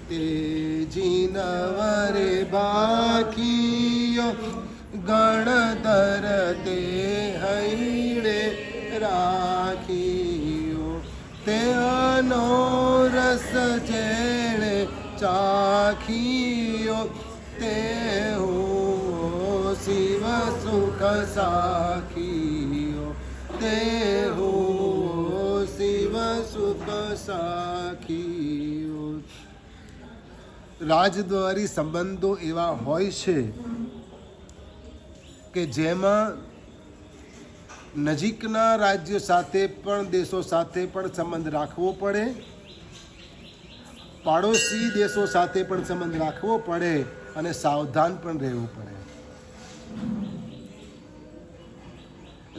તે જીનવરે બાકીયો ગણધર તે હૈડે રાખીયો તેનો રસ જેણે ચાખીયો તે શિવ સુખ સાખીયો તે શિવ સુખ સાખીયો. રાજદ્વારી સંબંધો એવા હોય છે કે જેમાં નજીકના રાજ્યો સાથે પણ દેશો સાથે પણ સંબંધ રાખવો પડે, પાડોશી દેશો સાથે પણ સંબંધ રાખવો પડે અને સાવધાન પણ રહેવું પડે.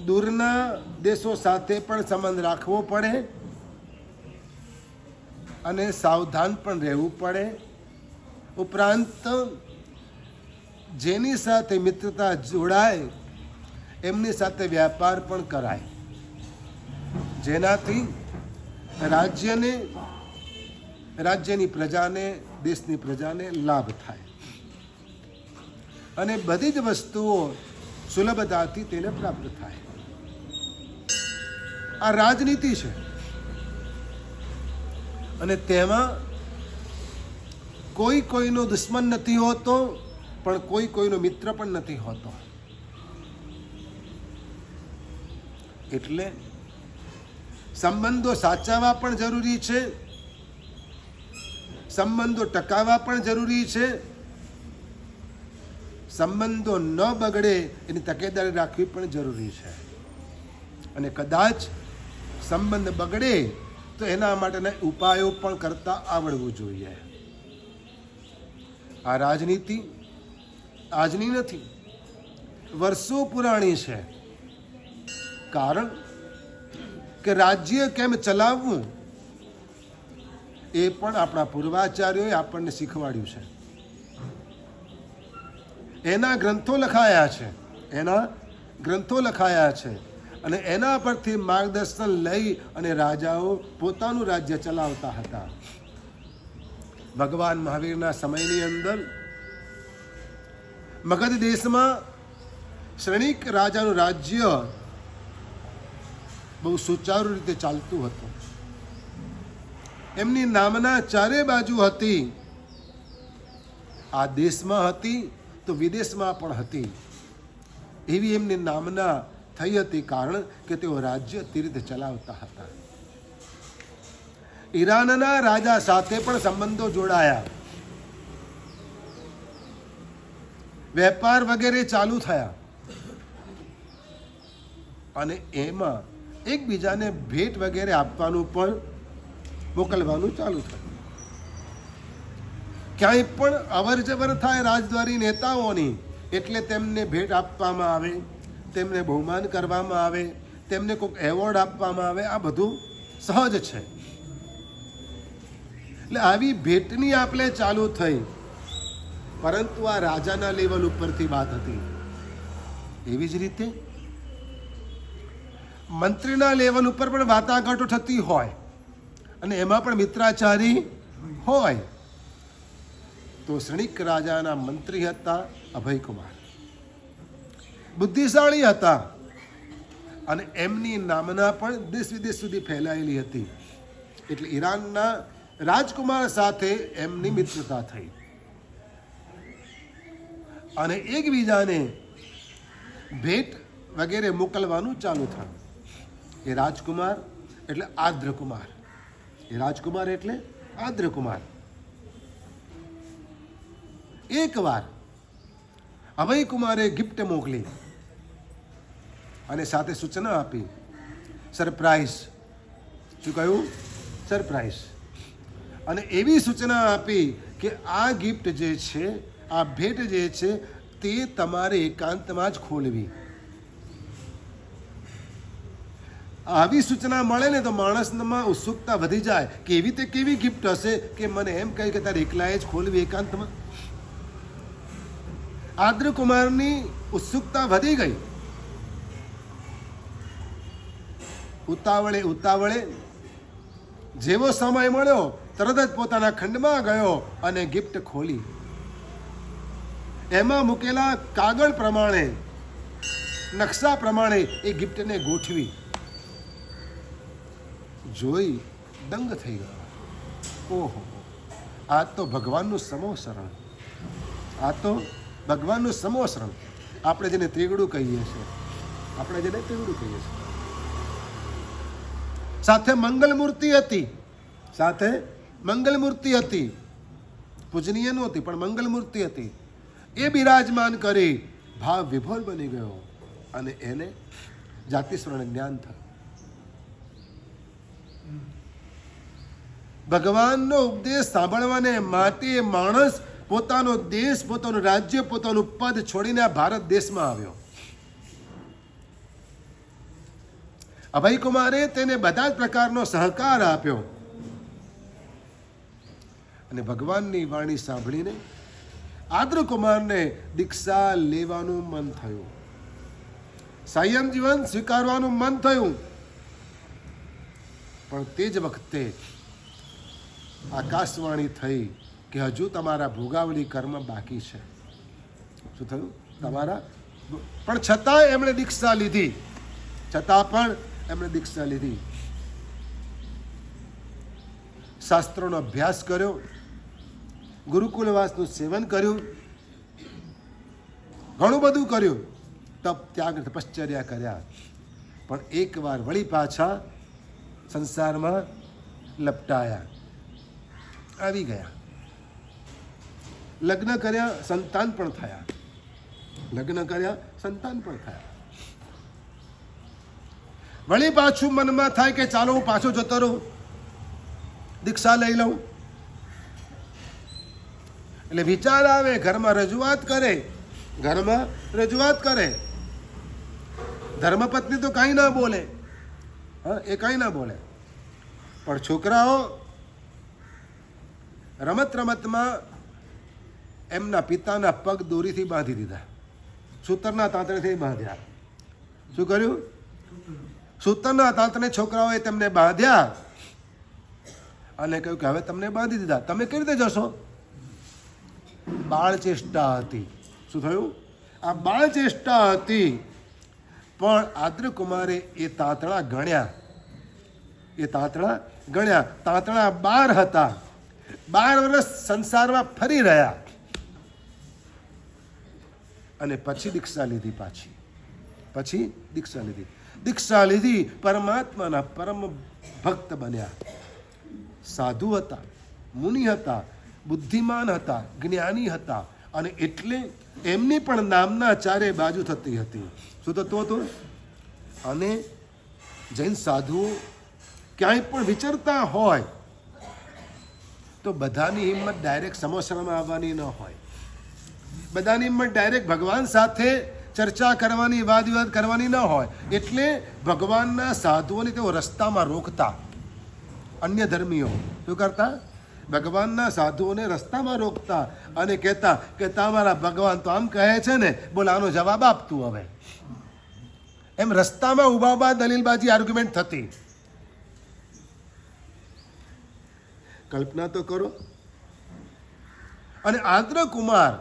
દૂરના દેશો સાથે પણ સંબંધ રાખવો પડે અને સાવધાન પણ રહેવું પડે. ઉપરાંત જેની સાથે મિત્રતા જોડાય એમની સાથે વ્યાપાર પણ કરાય, જેનાથી રાજ્યની પ્રજાને, દેશની પ્રજાને લાભ થાય અને બધી જ વસ્તુઓ સુલભતાથી તેને પ્રાપ્ત થાય. આ રાજનીતિ છે અને તેમાં કોઈ કોઈનો દુશ્મન નથી હોતો, પણ કોઈ કોઈનો મિત્ર પણ નથી હોતો. એટલે સંબંધો સાચવવા પણ જરૂરી છે, સંબંધો ટકાવવા પણ જરૂરી છે, સંબંધો ન બગડે એની તકેદારી રાખવી પણ જરૂરી છે. અને કદાચ સંબંધ બગડે તો એના માટેના ઉપાયો પણ કરતા આવડવું જોઈએ. આ રાજનીતિ આજની નથી, વર્ષો પુરાણી છે. કારણ કે રાજ્ય કેમ ચલાવવું એ પણ આપણા પૂર્વાચાર્યોએ આપણને શીખવાડ્યું છે. એના ગ્રંથો લખાયા છે અને એના પરથી માર્ગદર્શન લઈ અને રાજાઓ પોતાનું રાજ્ય ચલાવતા હતા. ભગવાન મહાવીરના સમયની અંદર મગધ દેશમાં શ્રેણિક રાજાનું રાજ્ય બહુ સુચારુ રીતે ચાલતું હતું. એમની નામના ચારે બાજુ હતી. આ દેશમાં હતી તો વિદેશમાં પણ હતી. એવી એમની નામના થઈ હતી, કારણ કે તેઓ રાજ્ય તે રીતે ચલાવતા હતા. ઈરાનના રાજા સાથે પણ સંબંધો જોડાયા, વેપાર વગેરે ચાલુ થયા અને એમાં એકબીજાને ભેટ વગેરે આપવાનું પણ મોકલવાનું ચાલુ થયું. ક્યાંય પણ અવર જવર થાય રાજદ્વારી નેતાઓની એટલે તેમને ભેટ આપવામાં આવે, તેમને બહુમાન કરવામાં આવે, તેમને કોઈક એવોર્ડ આપવામાં આવે. આ બધું સહજ છે. એટલે આવી ભેટની આપલે ચાલુ થઈ, પરંતુ આ રાજાના લેવલ ઉપરથી વાત હતી. એવી જ રીતે મંત્રીના લેવલ ઉપર પણ વાટાઘાટો થતી હોય અને એમાં પણ મિત્રાચારી હોય. તો શ્રેણિક રાજાના મંત્રી હતા અભયકુમાર, બુદ્ધિશાળી હતા અને એમની નામના પણ દેશ વિદેશ સુધી ફેલાયેલી હતી. એટલે ઈરાનના રાજકુમાર સાથે એમની મિત્રતા થઈ અને એકબીજાને ભેટ વગેરે મોકલવાનું ચાલુ થયું. એ રાજકુમાર એટલે આદ્રકુમાર. એકવાર અભયકુમારે ગિફ્ટ મોકલી અને સાથે સૂચના આપી, સરપ્રાઈઝ. શું કહ્યું? સરપ્રાઈઝ. અને એવી સૂચના આપી કે આ ગિફ્ટ જે છે, આ ભેટ જે છે, તે તમારે એકાંતમાં જ ખોલવી. આવી સૂચના મળે ને તો માણસમાં ઉત્સુકતા વધી જાય કે એવી તે કેવી ગિફ્ટ હશે કે મને એમ કહે કે તારે એકલાએ જ ખોલવી એકાંતમાં. આદ્રકુમારની ઉત્સુકતા વધી ગઈ. ઉતાવળે જેવો સમય મળ્યો તરત જ પોતાના ખંડમાં ગયો અને ગિફ્ટ ખોલી. એમાં મૂકેલા કાગળ પ્રમાણે, નકશા પ્રમાણે એ ગિફ્ટને ગોઠવી. જોઈ દંગ થઈ ગયો. ઓહો, આ તો ભગવાનનું સમોસરણ, આ તો ભગવાનનું સમોસરણ. આપણે જેને ત્રિગડું કહીએ છીએ, આપણે જેને ત્રિગડું કહીએ છીએ. સાથે મંગલ મૂર્તિ હતી, સાથે મંગલ મૂર્તિ હતી. પૂજનીય નહોતી પણ મંગલ મૂર્તિ હતી. એ બિરાજમાન કરી ભાવ વિભોર બની ગયો અને એને જાતિસ્વરણ જ્ઞાન થયું. ભગવાનનો ઉપદેશ સાંભળવાને માટે માણસ પોતાનો દેશ, પોતાનું રાજ્ય, પોતાનું પદ છોડીને આ ભારત દેશમાં આવ્યો. અભયકુમારે તેને બધા જ પ્રકારનો સહકાર આપ્યો અને ભગવાનની વાણી સાંભળીને આદ્રકુમારને દીક્ષા લેવાનું મન થયું, સંયમ જીવન સ્વીકારવાનું મન થયું. પણ તે જ વખતે આકાશવાણી થઈ કે હજુ તમારા ભોગાવલી કર્મ બાકી છે. શું થયું? તમારા. પણ છતાં એમણે દીક્ષા લીધી, છતાં પણ એમણે દીક્ષા લીધી. શાસ્ત્રોનો અભ્યાસ કર્યો, ગુરુકુલવાસનું સેવન કર્યું, ઘણું બધું કર્યું, તપ ત્યાગ તપશ્ચર્યા કર્યા. પણ એકવાર વળી પાછા સંસારમાં લપટાયા, આવી ગયા. લગ્ન કર્યા, સંતાન પણ થયા, લગ્ન કર્યા, સંતાન પણ થયા. વળી પાછું મનમાં થાય કે ચાલો હું પાછો જતો રહું, દીક્ષા લઈ લઉં. એટલે વિચાર આવે, ઘરમાં રજૂઆત કરે, ઘરમાં રજૂઆત કરે. ધર્મપત્ની તો કાંઈ ના બોલે, હા, એ કાંઈ ના બોલે. પણ છોકરાઓ રમત રમતમાં એમના પિતાના પગ દોરીથી બાંધી દીધા, સૂતરના તાંતણેથી બાંધ્યા. શું કર્યું? સૂતરના તાંતણે છોકરાઓએ તેમને બાંધ્યા અને કહ્યું કે હવે તમને બાંધી દીધા, તમે કેવી રીતે જશો? બાળ ચેષ્ટા હતી. શું થયું? આ બાળ ચેષ્ટા હતી. પણ આદ્રકુમારે એ તાંતણા ગણ્યા, એ તાંતણા ગણ્યા. તાંતણા 12 હતા. 12 વર્ષ સંસારમાં ફરી રહ્યા અને પછી દીક્ષા લીધી. પછી દીક્ષા લીધી. દીક્ષા લીધી, પરમાત્માના પરમ ભક્ત બન્યા. સાધુ હતા, મુનિ હતા, બુદ્ધિમાન હતા, જ્ઞાની હતા. અને એટલે એમની પણ નામના ચારે બાજુ થતી હતી. શું થતું હતું? અને જૈન સાધુઓ ક્યાંય પણ વિચરતા હોય તો બધાની હિંમત ડાયરેક્ટ સમોસરામાં આવવાની ન હોય. બધાની હિંમત ડાયરેક્ટ ભગવાન સાથે ચર્ચા કરવાની, વાદ વિવાદ કરવાની ન હોય. એટલે ભગવાનના સાધુઓને તેઓ રસ્તામાં રોકતા. અન્ય ધર્મીઓ શું કરતા? ભગવાનના સાધુઓને રસ્તામાં રોકતા અને કહેતા કે તમારા ભગવાન તો આમ કહે છે ને, બોલ આનો જવાબ આપતું. હવે એમ રસ્તામાં ઊભા ઊભા દલીલબાજી, આર્ગ્યુમેન્ટ થતી. કલ્પના તો કરો. અને આદ્રકુમાર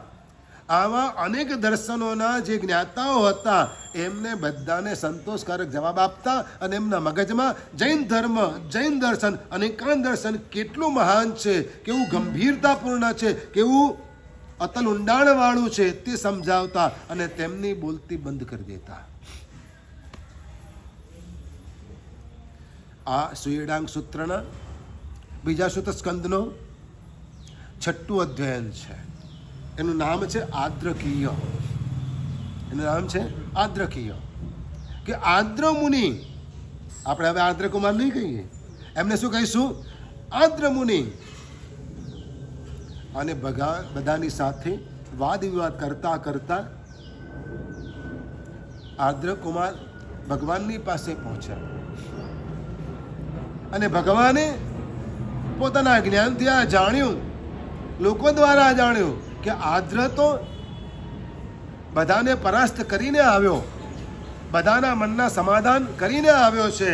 આવા અનેક દર્શનોના જે જ્ઞાતાઓ હતા એમને બધાને સંતોષકારક જવાબ આપતા અને એમના મગજમાં જૈન ધર્મ, જૈન દર્શન અને એકાંત દર્શન કેટલું મહાન છે, કેવું ગંભીરતાપૂર્ણ છે, કેવું અતલ ઊંડાણવાળું છે તે સમજાવતા અને તેમની બોલતી બંધ કરી દેતા. આ સુયડાંગ સૂત્રના બીજા સૂત્ર સ્કંદનો 6મું અધ્યયન છે. એનું નામ છે આદ્રકીય. એનું નામ છે આદ્રકીય. કે આદ્ર મુનિ, આપણે હવે આદ્રકુમાર નહીં કહીએ, એમને શું કહીશું? આદ્ર મુનિ. અને બધાની સાથે વાદ વિવાદ કરતા કરતા આદ્રકુમાર ભગવાનની પાસે પહોંચ્યા અને ભગવાને પોતાના જ્ઞાનથી આ જાણ્યું, લોકો દ્વારા જાણ્યું કે આદ્ર તો બધાને પરાસ્ત કરીને આવ્યો, બધાના મનના સમાધાન કરીને આવ્યો છે.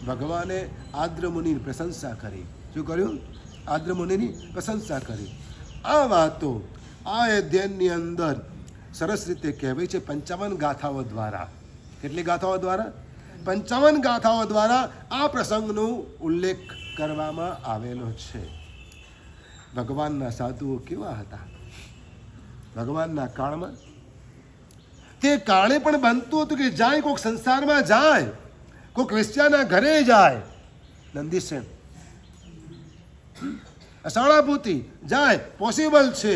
ભગવાને આદ્ર મુનિની પ્રશંસા કરી. શું કર્યું? આદ્ર મુનિની પ્રશંસા કરી. આ વાતો આ અધ્યયનની અંદર સરસ રીતે કહેવાય છે 55 ગાથાઓ દ્વારા. કેટલી ગાથાઓ દ્વારા? 55 ગાથાઓ દ્વારા આ પ્રસંગનો ઉલ્લેખ કરવામાં આવેલો છે. ભગવાનના સાધુઓ કેવા હતા ભગવાનના કાળમાં? તે કાળે પણ બનતું હતું કે જાય કોઈક સંસારમાં જાય, કોઈક વેશ્યાના ઘરે જાય, નંદીસેન અસાણાભૂતિ જાય, પોસિબલ છે,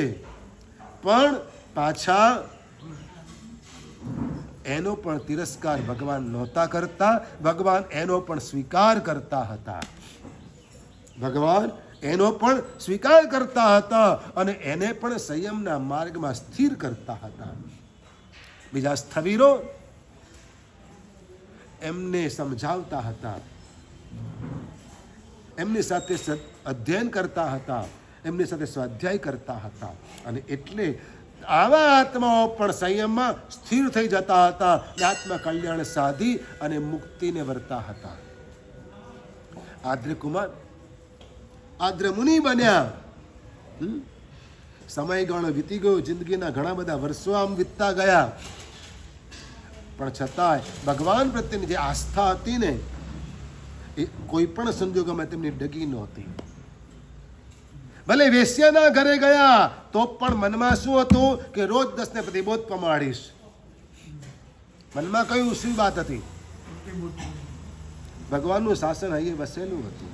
પણ પાછા એનો પણ તિરસ્કાર ભગવાન નહોતા કરતા. ભગવાન એનો પણ સ્વીકાર કરતા હતા. ભગવાન એનો પણ સ્વીકાર કરતા હતા અને એને પણ સંયમના માર્ગમાં સ્થિર કરતા હતા. બીજા સ્થવિરો એમને સમજાવતા હતા, એમની સાથે અધ્યયન કરતા હતા, એમની સાથે સ્વાધ્યાય કરતા હતા. અને એટલે આવા આત્માઓ પણ સંયમમાં સ્થિર થઈ જતા હતા, આત્મા કલ્યાણ સાધી અને મુક્તિને વર્તા હતા. આદ્રકુમાર આદ્ર મુનિ બન્યા. સમયગાળો વીતી ગયો, જિંદગીના ઘણા બધા વર્ષો આમ વીતતા ગયા, પણ છતાંય ભગવાન પ્રત્યેની જે આસ્થા હતી ને એ કોઈ પણ સંજોગોમાં તેમની ડગી નહોતી. ભલે વેશ્યાના ઘરે ગયા તો પણ મનમાં શું હતું કે રોજ 10 ને પ્રતિબોધ પમાડીશ. મનમાં કયું શું વાત હતી? ભગવાનનું શાસન અહીં વસેલું હતું.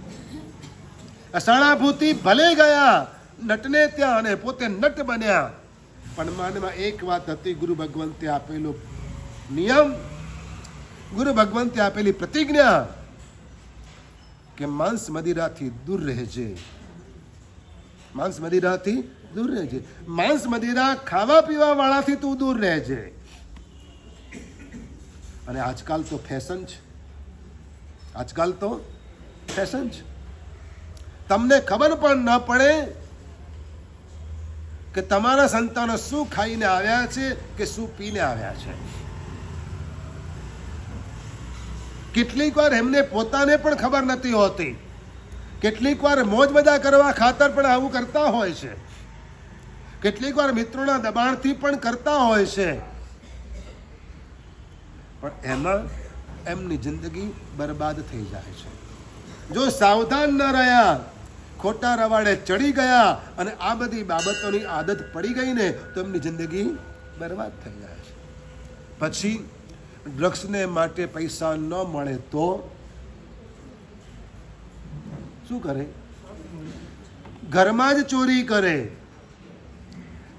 અસાણાભૂતિ ભલે ગયા નટને ત્યાં અને પોતે નટ બન્યા, પણ મનમાં એક વાત હતી, ગુરુ ભગવંતે આપેલો નિયમ, ગુરુ ભગવંતે આપેલી પ્રતિજ્ઞા કે માંસ મદિરાથી દૂર રહેજે, માંસ મદિરાથી દૂર રહેજે, માંસ મદિરા ખાવા પીવા વાળાથી તું દૂર રહેજે. અને આજકાલ તો ફેશન છે, આજકાલ તો ફેશન છે. તમને ખબર પણ ન પડે કે તમારા સંતાનો શું ખાઈને આવ્યા છે કે શું પીને આવ્યા છે. કેટલીક વાર એમને પોતાને પણ ખબર નથી હોતી. કેટલીક વાર મોજ મજા કરવા ખાતર પણ આવું કરતા હોય છે. કેટલીક વાર મિત્રોના દબાણથી પણ કરતા હોય છે, પણ એમાં એમની જિંદગી બરબાદ થઈ જાય છે. જો સાવધાન ન રહ્યા, ખોટા રવાડે ચડી ગયા અને આ બધી બાબતોની આદત પડી ગઈ ને તો એમની જિંદગી બરબાદ થઈ જાય છે. પછી ડ્રગ્સને માટે પૈસા ન મળે તો શું કરે? ઘરમાં જ ચોરી કરે.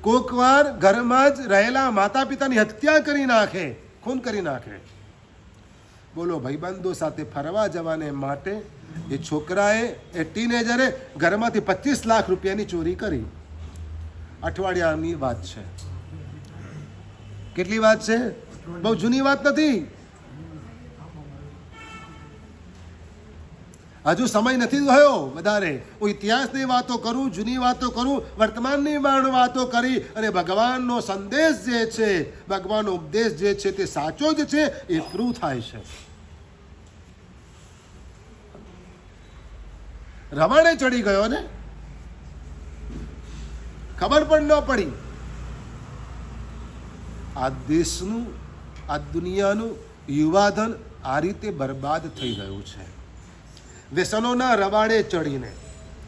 કોક વાર ઘરમાં જ રહેલા માતા પિતાની હત્યા કરી નાખે, ખૂન કરી નાખે. બોલો, ભાઈબંધો સાથે ફરવા જવાને માટે એ છોકરાએ, એ ટીનેજરે ઘરમાંથી 25 લાખ રૂપિયાની ચોરી કરી. અઠવાડિયાની વાત છે. કેટલી વાત છે? બહુ જૂની વાત નથી. હજુ સમય નથી થયો વધારે. હું ઇતિહાસની વાતો કરું, જૂની વાતો કરું, વર્તમાનની વાતો કરી અને ભગવાનનો સંદેશ જે છે, ભગવાનનો ઉપદેશ જે છે તે સાચો જ છે એ પ્રૂવ થાય છે. રવાડે ચડી ગયો ને, ખબર પણ ન પડી. આ દેશનું, આ દુનિયાનું યુવાધન આ રીતે બરબાદ થઈ ગયું છે. વ્યસનોના રવાડે ચડીને,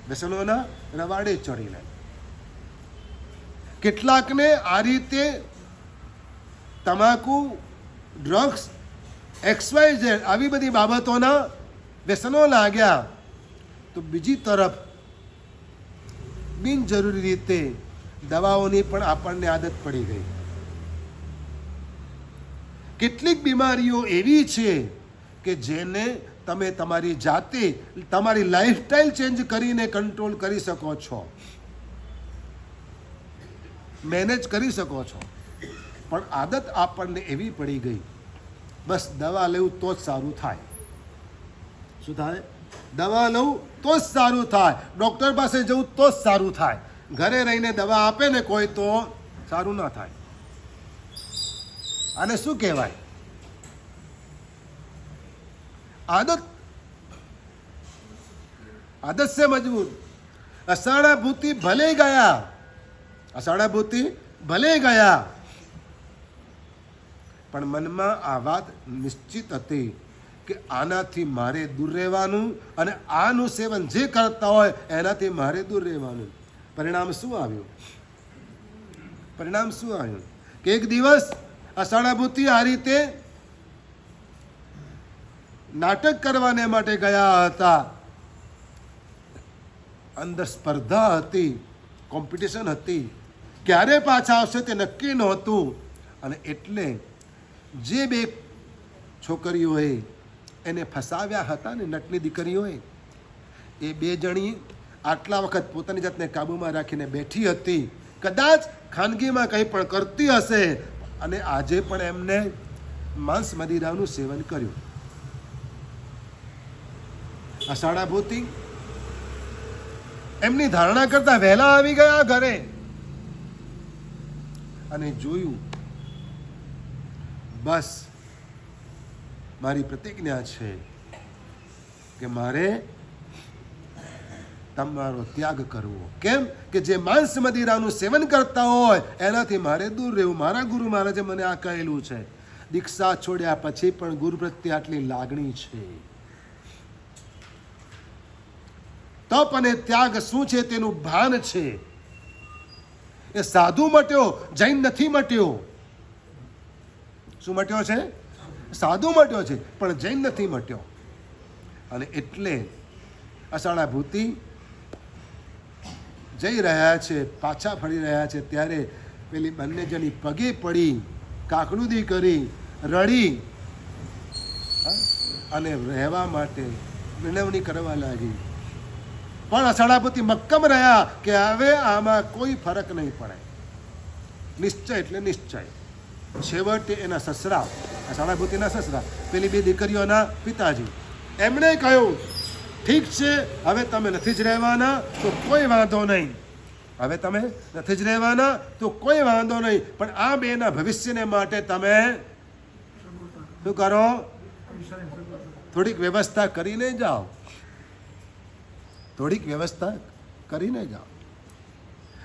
વ્યસનોના રવાડે ચડીને કેટલાકને આ રીતે તમાકુ, ડ્રગ્સ, XYZ આવી બધી બાબતોના વ્યસનો લાગ્યા, તો બીજી તરફ બિનજરૂરી રીતે દવાઓની પણ આપણને આદત પડી ગઈ. કેટલીક બીમારીઓ એવી છે કે જેને તમે તમારી જાતે, તમારી લાઈફસ્ટાઈલ ચેન્જ કરીને કંટ્રોલ કરી શકો છો, મેનેજ કરી શકો છો, પણ આદત આપણને એવી પડી ગઈ, બસ દવા લેવું તો જ સારું થાય. શું થાય? દવા લઉં તો જ સારું થાય, ડૉક્ટર પાસે જવું તો જ સારું થાય. ઘરે રહીને દવા આપે ને કોઈ તો સારું ના થાય. આને શું કહેવાય? આદત. આદત સે મજબૂર. અષાઢા ભૂતિ ભલે ગયા, અષાઢા ભૂતિ ભલે ગયા, પણ મનમાં આ વાત નિશ્ચિત હતી કે આનાથી મારે દૂર રહેવાનું અને આનું સેવન જે કરતા હોય એનાથી મારે દૂર રહેવાનું. પરિણામ શું આવ્યું? પરિણામ શું આવ્યું કે એક દિવસ અષાઢા ભૂતિ આ રીતે નાટક કરવાને માટે ગયા હતા. અંદર સ્પર્ધા હતી, કોમ્પિટિશન હતી, ક્યારે પાછા આવશે તે નક્કી નહોતું. અને એટલે જે બે છોકરીઓએ એને ફસાવ્યા હતા ને, નટની દીકરીઓએ, એ બે જણી આટલા વખત પોતાની જાતને કાબૂમાં રાખીને બેઠી હતી. કદાચ ખાનગીમાં કંઈ પણ કરતી હશે અને આજે પણ એમને માંસ મદિરાનું સેવન કર્યું. અષાઢા ભૂતિ એમની ધારણા કરતા વહેલા આવી ગયા ઘરે અને જોયું, બસ મારી પ્રતિજ્ઞા છે કે મારે તમારો ત્યાગ કરવો. કેમ કે જે માંસ મદિરાનું સેવન કરતા હોય એનાથી મારે દૂર રહેવું. મારા ગુરુ મહારાજે મને આ કહેલું છે. દીક્ષા છોડ્યા પછી પણ ગુરુ પ્રત્યે આટલી લાગણી છે. તપ અને ત્યાગ શું છે તેનું ભાન છે. એ સાધુ મટ્યો, જૈન નથી મટ્યો. શું મટ્યો છે? સાધુ મટ્યો છે, પણ જૈન નથી મટ્યો. અને એટલે અષાઢા ભૂતિ જઈ રહ્યા છે, પાછા ફરી રહ્યા છે, ત્યારે પેલી બંને જણી પગે પડી, કાકડુદી કરી, રડી અને રહેવા માટે વિનવણી કરવા લાગી. પણ અષાઢા ભૂતિ મક્કમ રહ્યા કે હવે આમાં કોઈ ફરક નહીં પડે. નિશ્ચય એટલે નિશ્ચય. છેવટે એના સસરા, અષાઢા ભૂતિના સસરા, પેલી બે દીકરીઓના પિતાજી, એમણે કહ્યું, ઠીક છે, હવે તમે નથી જ રહેવાના તો કોઈ વાંધો નહીં. હવે તમે નથી જ રહેવાના તો કોઈ વાંધો નહીં, પણ આ બેના ભવિષ્યને માટે તમે શું કરો? થોડીક વ્યવસ્થા કરીને જાઓ. થોડીક વ્યવસ્થા કરીને જાઓ.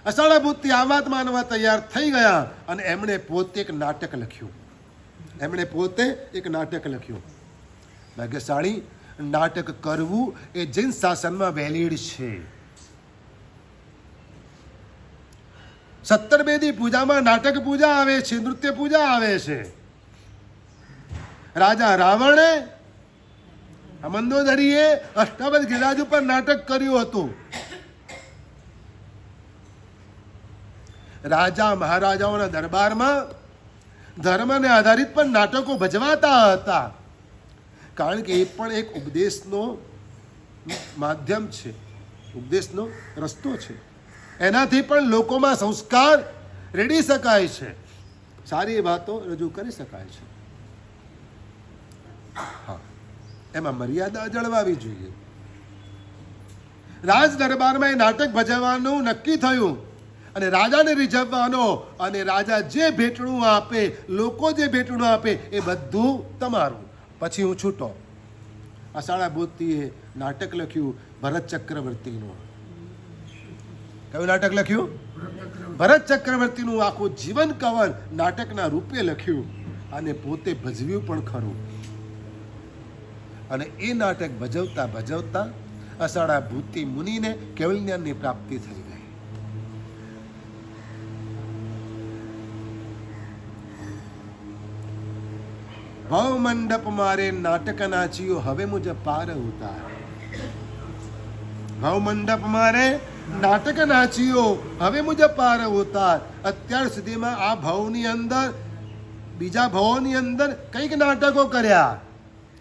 અષાઢા ભૂતિ આ વાત માનવા તૈયાર થઈ ગયા અને એમણે પોતે એક નાટક લખ્યું. ભાગ્યશાળી, નાટક કરવું એ જૈન શાસનમાં વેલિડ છે. 17 બેદી પૂજામાં નાટક પૂજા આવે છે, નૃત્ય પૂજા આવે છે. રાજા રાવણે, મંદોદરીએ અષ્ટાવક્ર ગિરિરાજ ઉપર નાટક કર્યું હતું. રાજા મહારાજાઓના દરબારમાં ધર્મને આધારિત પણ નાટકો ભજવાતા હતા. કારણ કે એ પણ એક ઉપદેશનો માધ્યમ છે, ઉપદેશનો રસ્તો છે. એનાથી પણ લોકોમાં સંસ્કાર રેડી શકાય છે, સારી વાતો રજૂ કરી શકાય છે. હા, એમાં મર્યાદા જળવાવી જોઈએ. રાજ દરબારમાં એ નાટક ભજવવાનું નક્કી થયું અને રાજાને રીઝવવાનો, અને રાજા જે ભેટણું આપે, લોકો જે ભેટણું આપે એ બધું તમારું, પછી હું છૂટો. અષાઢા ભૂતિએ નાટક લખ્યું ભરત ચક્રવર્તીનું. કયું નાટક લખ્યું? ભરત ચક્રવર્તીનું આખું જીવન કવન નાટકના રૂપે લખ્યું અને પોતે ભજવ્યું પણ ખરું. અને એ નાટક ભજવતા ભજવતા અષાઢા ભૂતિ મુનિને કેવલ જ્ઞાનની પ્રાપ્તિ થઈ ગઈ. ભવ મંડપ મારે નાટક નાચ્યો, હવે મુજબ પાર ઉતાર. ભવ મંડપ મારે નાટક નાચ્યો, હવે મુજબ પાર ઉતાર. અત્યાર સુધીમાં આ ભવની અંદર, બીજા ભવોની અંદર કંઈક નાટકો કર્યા.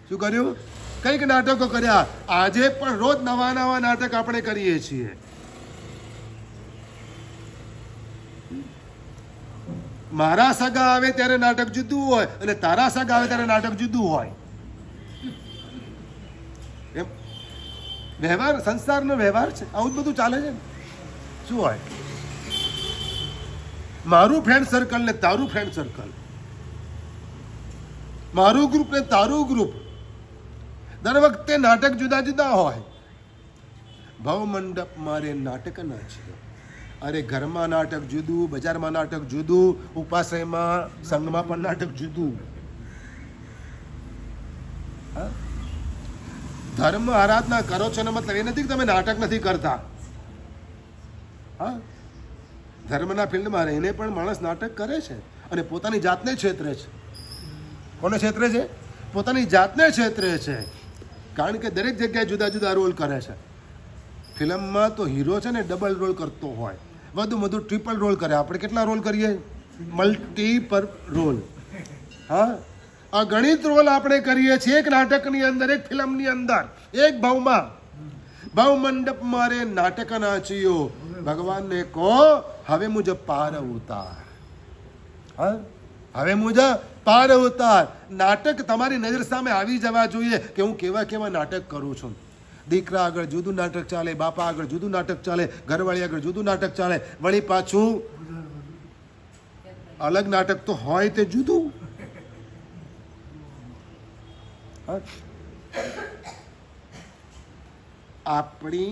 શું કર્યું? કંઈક નાટકો કર્યા. આજે પણ રોજ નવા નવા નાટક આપણે કરીએ છીએ. મારા સગા આવે ત્યારે નાટક જુદું હોય અને તારા સગા આવે ત્યારે નાટક જુદું હોય. એમ વ્યવહાર, સંસારનો વ્યવહાર છે. આવું બધું ચાલે છે. શું હોય? મારું ફ્રેન્ડ સર્કલ ને તારું ફ્રેન્ડ સર્કલ, મારું ગ્રુપ ને તારું ગ્રુપ, દર વખતે નાટક જુદા જુદા હોય. ભવમંડપ મારે નાટક નાચ્યો. અરે ઘરમાં નાટક જુદું, બજારમાં નાટક જુદું, ઉપાશ્રયમાં સંઘમાં પણ નાટક જુદું. હા, ધર્મ આરાધના કરો છો ને મતલબ એ નથી કે તમે નાટક નથી કરતા. હા, ધર્મના ફિલ્ડમાં રહીને પણ માણસ નાટક કરે છે અને પોતાની જાતને છેતરે છે. કોને છેતરે છે? પોતાની જાતને છેતરે છે. કારણ કે દરેક જગ્યાએ જુદા જુદા રોલ કરે છે. ફિલ્મમાં તો હીરો છે ને ડબલ રોલ કરતો હોય, વધુ ટ્રિપલ રોલ કરે. આપણે કેટલા રોલ કરીએ? Multiple role. હા, અગણિત રોલ આપણે કરીએ છીએ એક નાટકની અંદર, એક ફિલ્મની અંદર, એક ભાવમાં. ભાવ મંડપ મારે નાટક નાચ્યો. ભગવાનને કહો હવે મુજ પાર ઉતાર. હા, હવે મુજ પાર ઉતાર. નાટક તમારી નજર સામે આવી જવા જોઈએ કે હું કેવા કેવા નાટક કરું છું. દીકરા આગળ જુદું નાટક ચાલે, બાપા આગળ જુદું નાટક ચાલે, ઘરવાળી આગળ જુદું નાટક ચાલે, વળી પાછું અલગ નાટક તો હોય તે જુદું. આપણી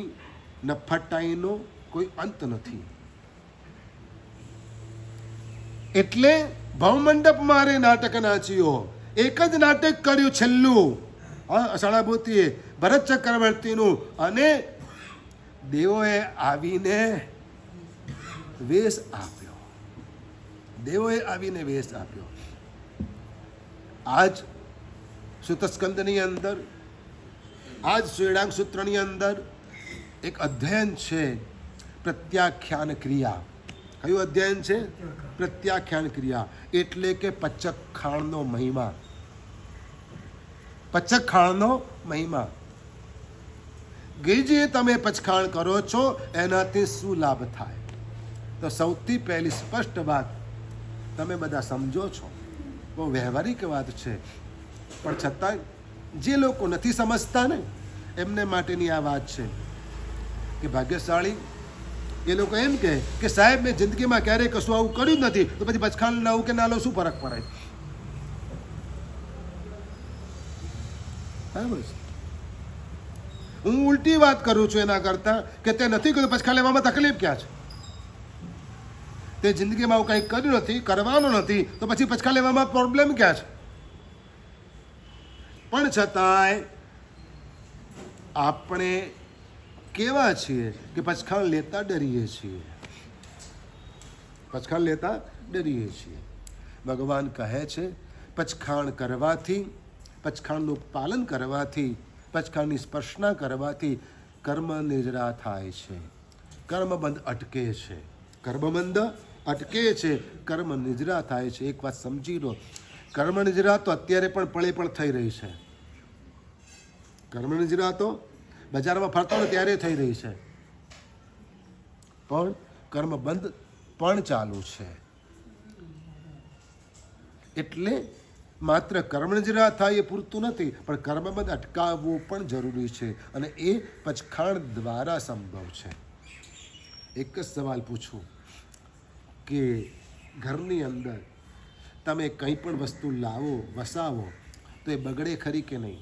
નફટાઈનો કોઈ અંત નથી. એટલે ભવમંડપ મારે નાટક નાચ્યો. એક જ નાટક કર્યું છેલ્લું, અષાઢાભૂતિએ ભરત ચક્રવર્તીનું, અને દેવોએ આવીને વેશ આપ્યો. દેવોએ આવીને વેશ આપ્યો. આજ સુતસ્કંદની અંદર, આજ શ્રીડાંગ સૂત્રની અંદર એક અધ્યયન છે, પ્રત્યાખ્યાન ક્રિયા. કયું અધ્યયન છે? પ્રત્યાખ્યાન ક્રિયા. એટલે કે પચખાણનો મહિમા. પચખાણનો મહિમા. જે તમે પચખાણ કરો છો એનાથી શું લાભ થાય? તો સૌથી પહેલી સ્પષ્ટ વાત તમે બધા સમજો છો, બહુ વ્યવહારિક વાત છે, પણ છતાં જે લોકો નથી સમજતા ને એમને માટેની આ વાત છે કે ભાગ્યશાળી એ લોકો એમ કહે કે સાહેબ મેં જિંદગીમાં ક્યારેય કશું આવું કર્યું જ નથી, તો પછી પચખાણ લાવું કે ના લો શું ફરક પડે? હું ઉલટી વાત કરું છું એના કરતા કે તે નથી કર્યું, પચખાણ લેવામાં તકલીફ ક્યાં છે? તે જિંદગીમાં આવું કંઈ કર્યું નથી, કરવાનું નથી, તો પછી પચખાણ લેવામાં પ્રોબ્લેમ ક્યાં છે? પણ છતાંય આપણે કેવા છીએ કે પચખાણ લેતા ડરીએ છીએ. પચખાણ લેતા ડરીએ છીએ. ભગવાન કહે છે પચખાણ કરવાથી, પચખાણનું પાલન કરવાથી, પચખાણની સ્પર્શના કરવાથી કર્મ નિજરા થાય છે, કર્મબંધ અટકે છે. કર્મબંધ અટકે છે, કર્મ નિજરા થાય છે. એક વાત સમજી લો, કર્મ નિજરા તો અત્યારે પણ પળે પણ થઈ રહી છે. કર્મ નિજરા તો બજારમાં ફરતો ને ત્યારે થઈ રહી છે, પણ કર્મ બંધ પણ ચાલુ છે. એટલે માત્ર કર્મ નિજરા થાય એ પૂરતું નથી, પણ કર્મબંધ અટકાવવું પણ જરૂરી છે, અને એ પચખાણ દ્વારા સંભવ છે. એક જ સવાલ પૂછું કે ઘરની અંદર તમે કંઈ પણ વસ્તુ લાવો, વસાવો, તો એ બગડે ખરી કે નહીં?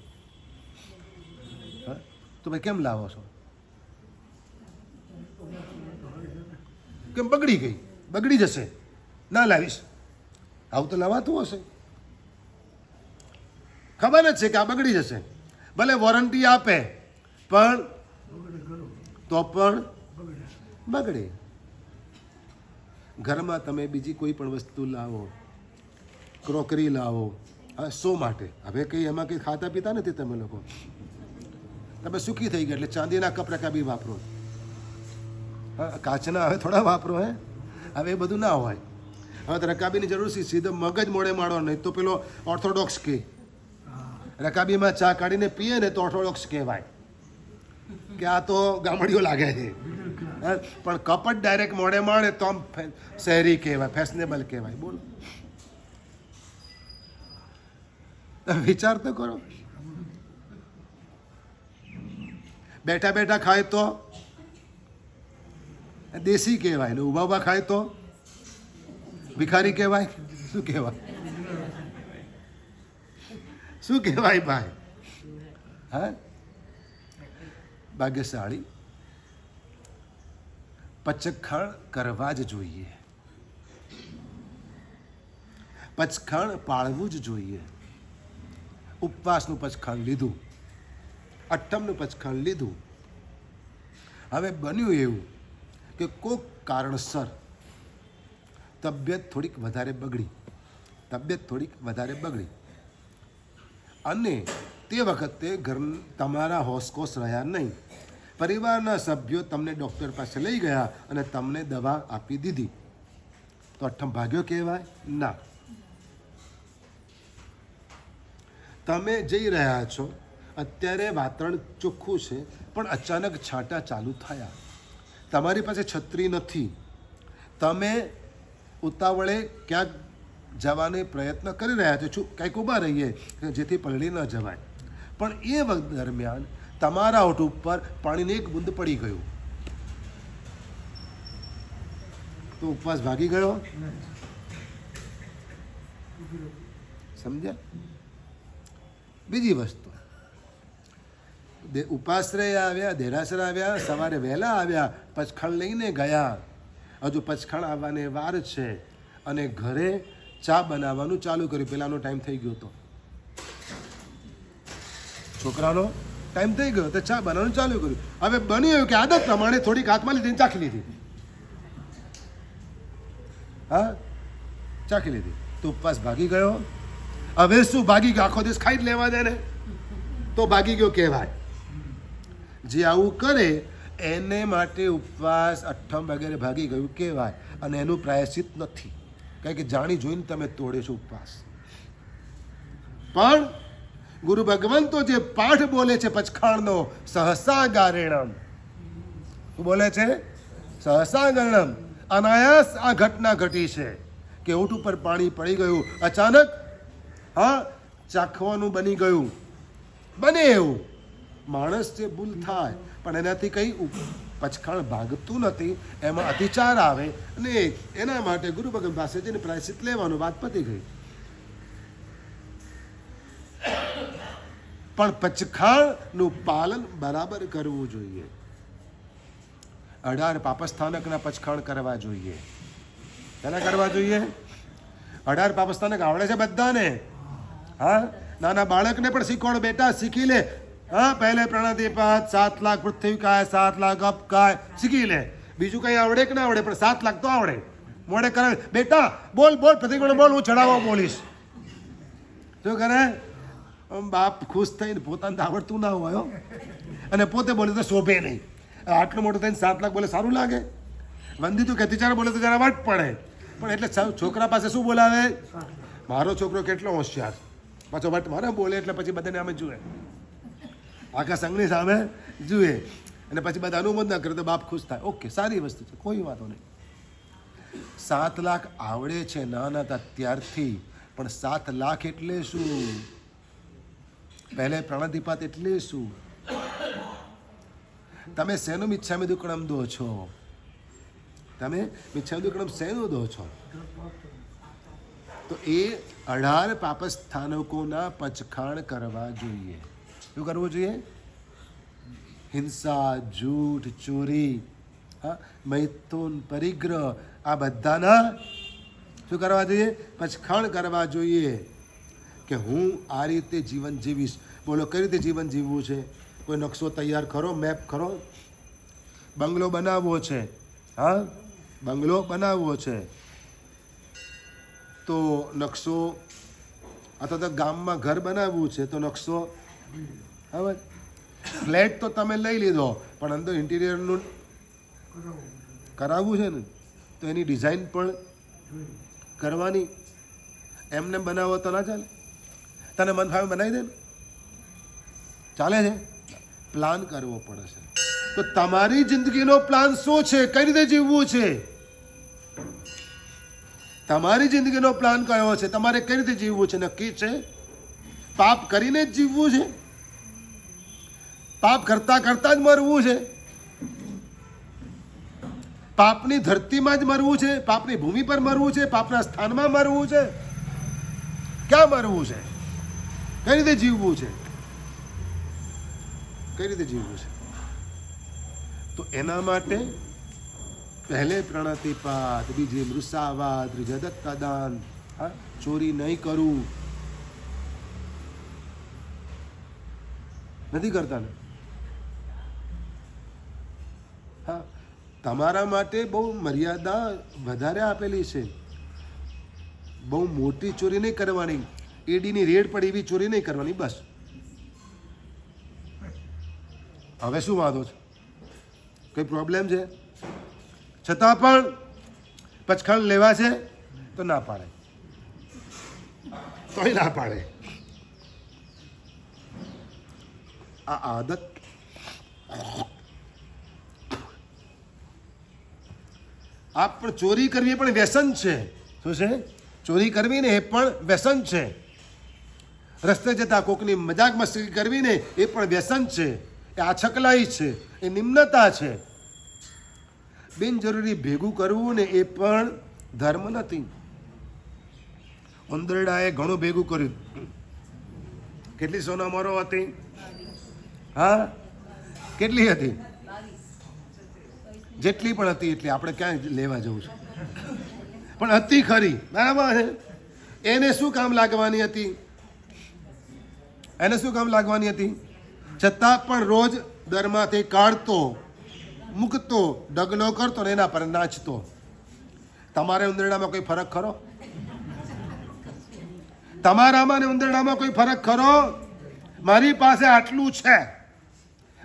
તો ભાઈ કેમ લાવો છો? કેમ બગડી ગઈ? બગડી જશે, ના લાવીશ, આવું તો લવાતું હશે. ખબર જ છે કે આ બગડી જશે, ભલે વોરંટી આપે પણ તો પણ બગડે. ઘરમાં તમે બીજી કોઈ પણ વસ્તુ લાવો, ક્રોકરી લાવો, શો માટે? હવે કંઈ એમાં કંઈ ખાતા પીતા નથી તમે લોકો. તમે સુખી થઈ ગયા એટલે ચાંદીના કપ રકાબી વાપરો. કાચના હવે થોડા વાપરો. હવે એ બધું ના હોય. હવે તો રકાબીની જરૂર છે, સીધો મગજ મોડે માળો, નહીં તો પેલો ઓર્થોડોક્સ કે રકાબીમાં ચા કાઢીને પીએ ને તો ઓર્થોડોક્સ કહેવાય કે આ તો ગામડીઓ લાગે છે. પણ કપ જ ડાયરેક્ટ મોડે માળે તો આમ શહેરી કહેવાય, ફેશનેબલ કહેવાય. બોલો, વિચાર તો કરો. બેઠા બેઠા ખાય તો દેશી કહેવાય, ને ઊભા ઊભા ખાય તો ભિખારી કહેવાય. શું કહેવાય? શું કહેવાય ભાઈ? હા, ભાગ્યશાળી પચખાણ કરવા જ જોઈએ, પચખાણ પાળવું જ જોઈએ. ઉપવાસનું પચખાણ લીધું, અઠ્ઠમનું પચખાણ લીધું. હવે બન્યું એવું કે કોઈક કારણસર તબિયત થોડીક વધારે બગડી અને તે વખતે તમારા હોશકોશ રહ્યા નહીં. પરિવારના સભ્યો તમને ડૉક્ટર પાસે લઈ ગયા અને તમને દવા આપી દીધી, તો અઠ્ઠમ ભાગ્યો કહેવાય? ના. તમે જઈ રહ્યા છો, અત્યારે વાતાવરણ ચોખ્ખું છે, પણ અચાનક છાંટા ચાલુ થયા. તમારી પાસે છત્રી નથી, તમે ઉતાવળે ક્યાંક જવાનો પ્રયત્ન કરી રહ્યા છો, કંઈક ઊભા રહીએ જેથી પલળી ન જવાય. પણ એ વખત દરમિયાન તમારા હોઠ ઉપર પાણીની એક બૂંદ પડી ગયું, તો ઉપવાસ ભાગી ગયો? સમજ્યા? બીજી વસ્તુ, ઉપાશ્રય આવ્યા, દેરાસર આવ્યા, સવારે વહેલા આવ્યા, પચખાણ લઈને ગયા, હજુ પચખાણ આવવાને વાર છે અને ઘરે ચા બનાવવાનું ચાલુ કર્યું. પેલાનો ટાઈમ થઈ ગયો હતો, છોકરાનો ટાઈમ થઈ ગયો તો ચા બનાવવાનું ચાલુ કર્યું. હવે બન્યું એવું કે આદત પ્રમાણે થોડીક હાથમાં લીધી, ચાખી લીધી. હા, ચાખી લીધી તો ઉપવાસ ભાગી ગયો? હવે શું ભાગી ગયો? આખો દિવસ ખાઈ જ લેવા દે ને તો ભાગી ગયો કહેવાય. જે આવું કરે એને માટે ઉપવાસ અઠ્ઠમ વગેરે ભાગી ગયું કહેવાય, અને એનું પ્રાયશ્ચિત નથી, કારણ કે જાણી જોઈને તમે તોડે છો ઉપવાસ. પણ ગુરુ ભગવંતો જે પાઠ બોલે છે પચખાણનો, સહસા ગારેણમ, શું બોલે છે? સહસા ગણમ. અનાયાસ આ ઘટના ઘટી છે કે ઓઠ ઉપર પાણી પડી ગયું, અચાનક હા ચાખવાનું બની ગયું. બને એવું માણસ જે ભૂલ થાય, પણ એનાથી કંઈ પચખાણ ભાગતું નથી, એમાં અતિચાર આવે અને એના માટે ગુરુ ભગવાન પાસે જઈને પ્રાયશ્ચિત લેવાનું, વાત પતી ગઈ. પણ પચખાણનું પાલન બરાબર કરવું જોઈએ. 18 પાપસ્થાનકના પચખાણ કરવા જોઈએ. કેના કરવા જોઈએ? 18 પાપસ્થાનક આવડે છે બધાને? હા, નાના બાળકને પણ શીખવાડો, બેટા શીખી લે. હા, પહેલે પ્રણતિપાત, 7 લાખ પૃથ્વીકાય, 7 લાખ અપકાય, શીખી લે. બીજું કંઈ આવડે કે ના આવડે, પણ 7 લાખ તો આવડે. મોડે કરે, બેટા બોલ બોલ પ્રતિકોણ બોલ, હું ચડાવવા બોલીશ. શું કરે? બાપ ખુશ થઈને, પોતાને આવડતું ના હોય અને પોતે બોલે તો શોભે નહીં. આટલું મોટું થઈને 7 લાખ બોલે સારું લાગે? વંદી તો કહેતી બોલે તો જરા વાટ પડે. પણ એટલે છોકરા પાસે શું બોલાવે? મારો છોકરો કેટલો હોશિયાર, પાછો વટ મારે બોલે એટલે પછી બધાને આમે જુએ, આખા સંઘની સામે જુએ, અને પછી બધા અનુમોદ ના કરે તો બાપ ખુશ થાય. ઓકે, સારી વસ્તુ છે, કોઈ વાંધો નહીં. 7 લાખ આવડે છે નાના હતા ત્યારથી, પણ 7 લાખ એટલે શું? પહેલે પ્રણતિપાત એટલે શું? તમે શેનું મિચ્છામિ દુક્કડમ દો છો? તમે મિચ્છામિ દુક્કડમ શેનું દો છો? તો એ 18 પાપસ્થાનકોના પચખાણ કરવા જોઈએ. શું કરવું જોઈએ? હિંસા, જૂઠ, ચોરી, હા, મૈથુન, પરિગ્રહ, આ બધાના શું કરવા જોઈએ? પચખાણ કરવા જોઈએ કે હું આ રીતે જીવન જીવીશ. બોલો, કઈ રીતે જીવન જીવવું છે? કોઈ નકશો તૈયાર કરો, મેપ કરો. બંગલો બનાવવો છે, હા, બંગલો બનાવવો છે તો નકશો, અથવા તો ગામમાં ઘર બનાવવું છે તો નકશો. હવે ફ્લેટ તો તમે લઈ લીધો, પણ અંદર ઇન્ટિરિયરનું કરાવવું છે ને, તો એની ડિઝાઇન પણ કરવાની. એમને બનાવો તો ના ચાલે. તને મન ફાવે બનાવી દે ને, ચાલે છે? પ્લાન કરવો પડે છે. તો તમારી જિંદગીનો પ્લાન શું છે? કઈ રીતે જીવવું છે? તમારી જિંદગીનો પ્લાન કયો છે? તમારે કઈ રીતે જીવવું છે નક્કી છે? પાપ કરીને જ જીવવું છે? પાપ કરતા કરતા જ મરવું છે? પાપની ધરતીમાં જ મરવું છે? પાપની ભૂમિ પર મરવું છે? પાપના સ્થાનમાં મરવું છે? ક્યાં મરવું છે? કઈ રીતે જીવવું છે? કઈ રીતે જીવવું છે? તો એના માટે પહેલે પ્રણતિપાત, બીજી મૃષાવાદ, ત્રીજા દત્તાદાન. હા, ચોરી નહીં કરું, નથી કરતા ને? હા, તમારા માટે બહુ મર્યાદા વધારે આપેલી છે. બહુ મોટી ચોરી નહીં કરવાની, એડીની રેડ પડે એવી ચોરી નહીં કરવાની, બસ. હવે શું વાંધો છે? કઈ પ્રોબ્લેમ છે? છતાં પણ પચખણ લેવા છે તો ના પાડે, તોય ના પાડે. આ આદત આ પણ ચોરી કરવી એ પણ વ્યસન છે. શું છે? ચોરી કરવી ને એ પણ વ્યસન છે. રસ્તે જતા કોકની મજાક મસ્તી કરવી ને એ પણ વ્યસન છે. એ આછકલાઈ છે, એ નિમ્નતા છે. બિનજરૂરી ભેગું કરવું ને એ પણ ધર્મ નથી. ઉંદરડાએ ઘણું ભેગું કર્યું. કેટલી સોનામોરો હતી? હા, કેટલી હતી? જેટલી પણ હતી એટલી. આપણે ક્યાં લેવા જવું છે? પણ હતી ખરી, બરાબર છે. એને શું કામ લાગવાની હતી? એને શું કામ લાગવાની હતી? છતાં પણ રોજ દરમાંથી કાઢતો, મૂકતો, ડગલો કરતો ને એના પર નાચતો. તમારે ઉંદરડામાં કોઈ ફરક ખરો? તમારામાં ને ઉંદરડામાં કોઈ ફરક ખરો? મારી પાસે આટલું છે,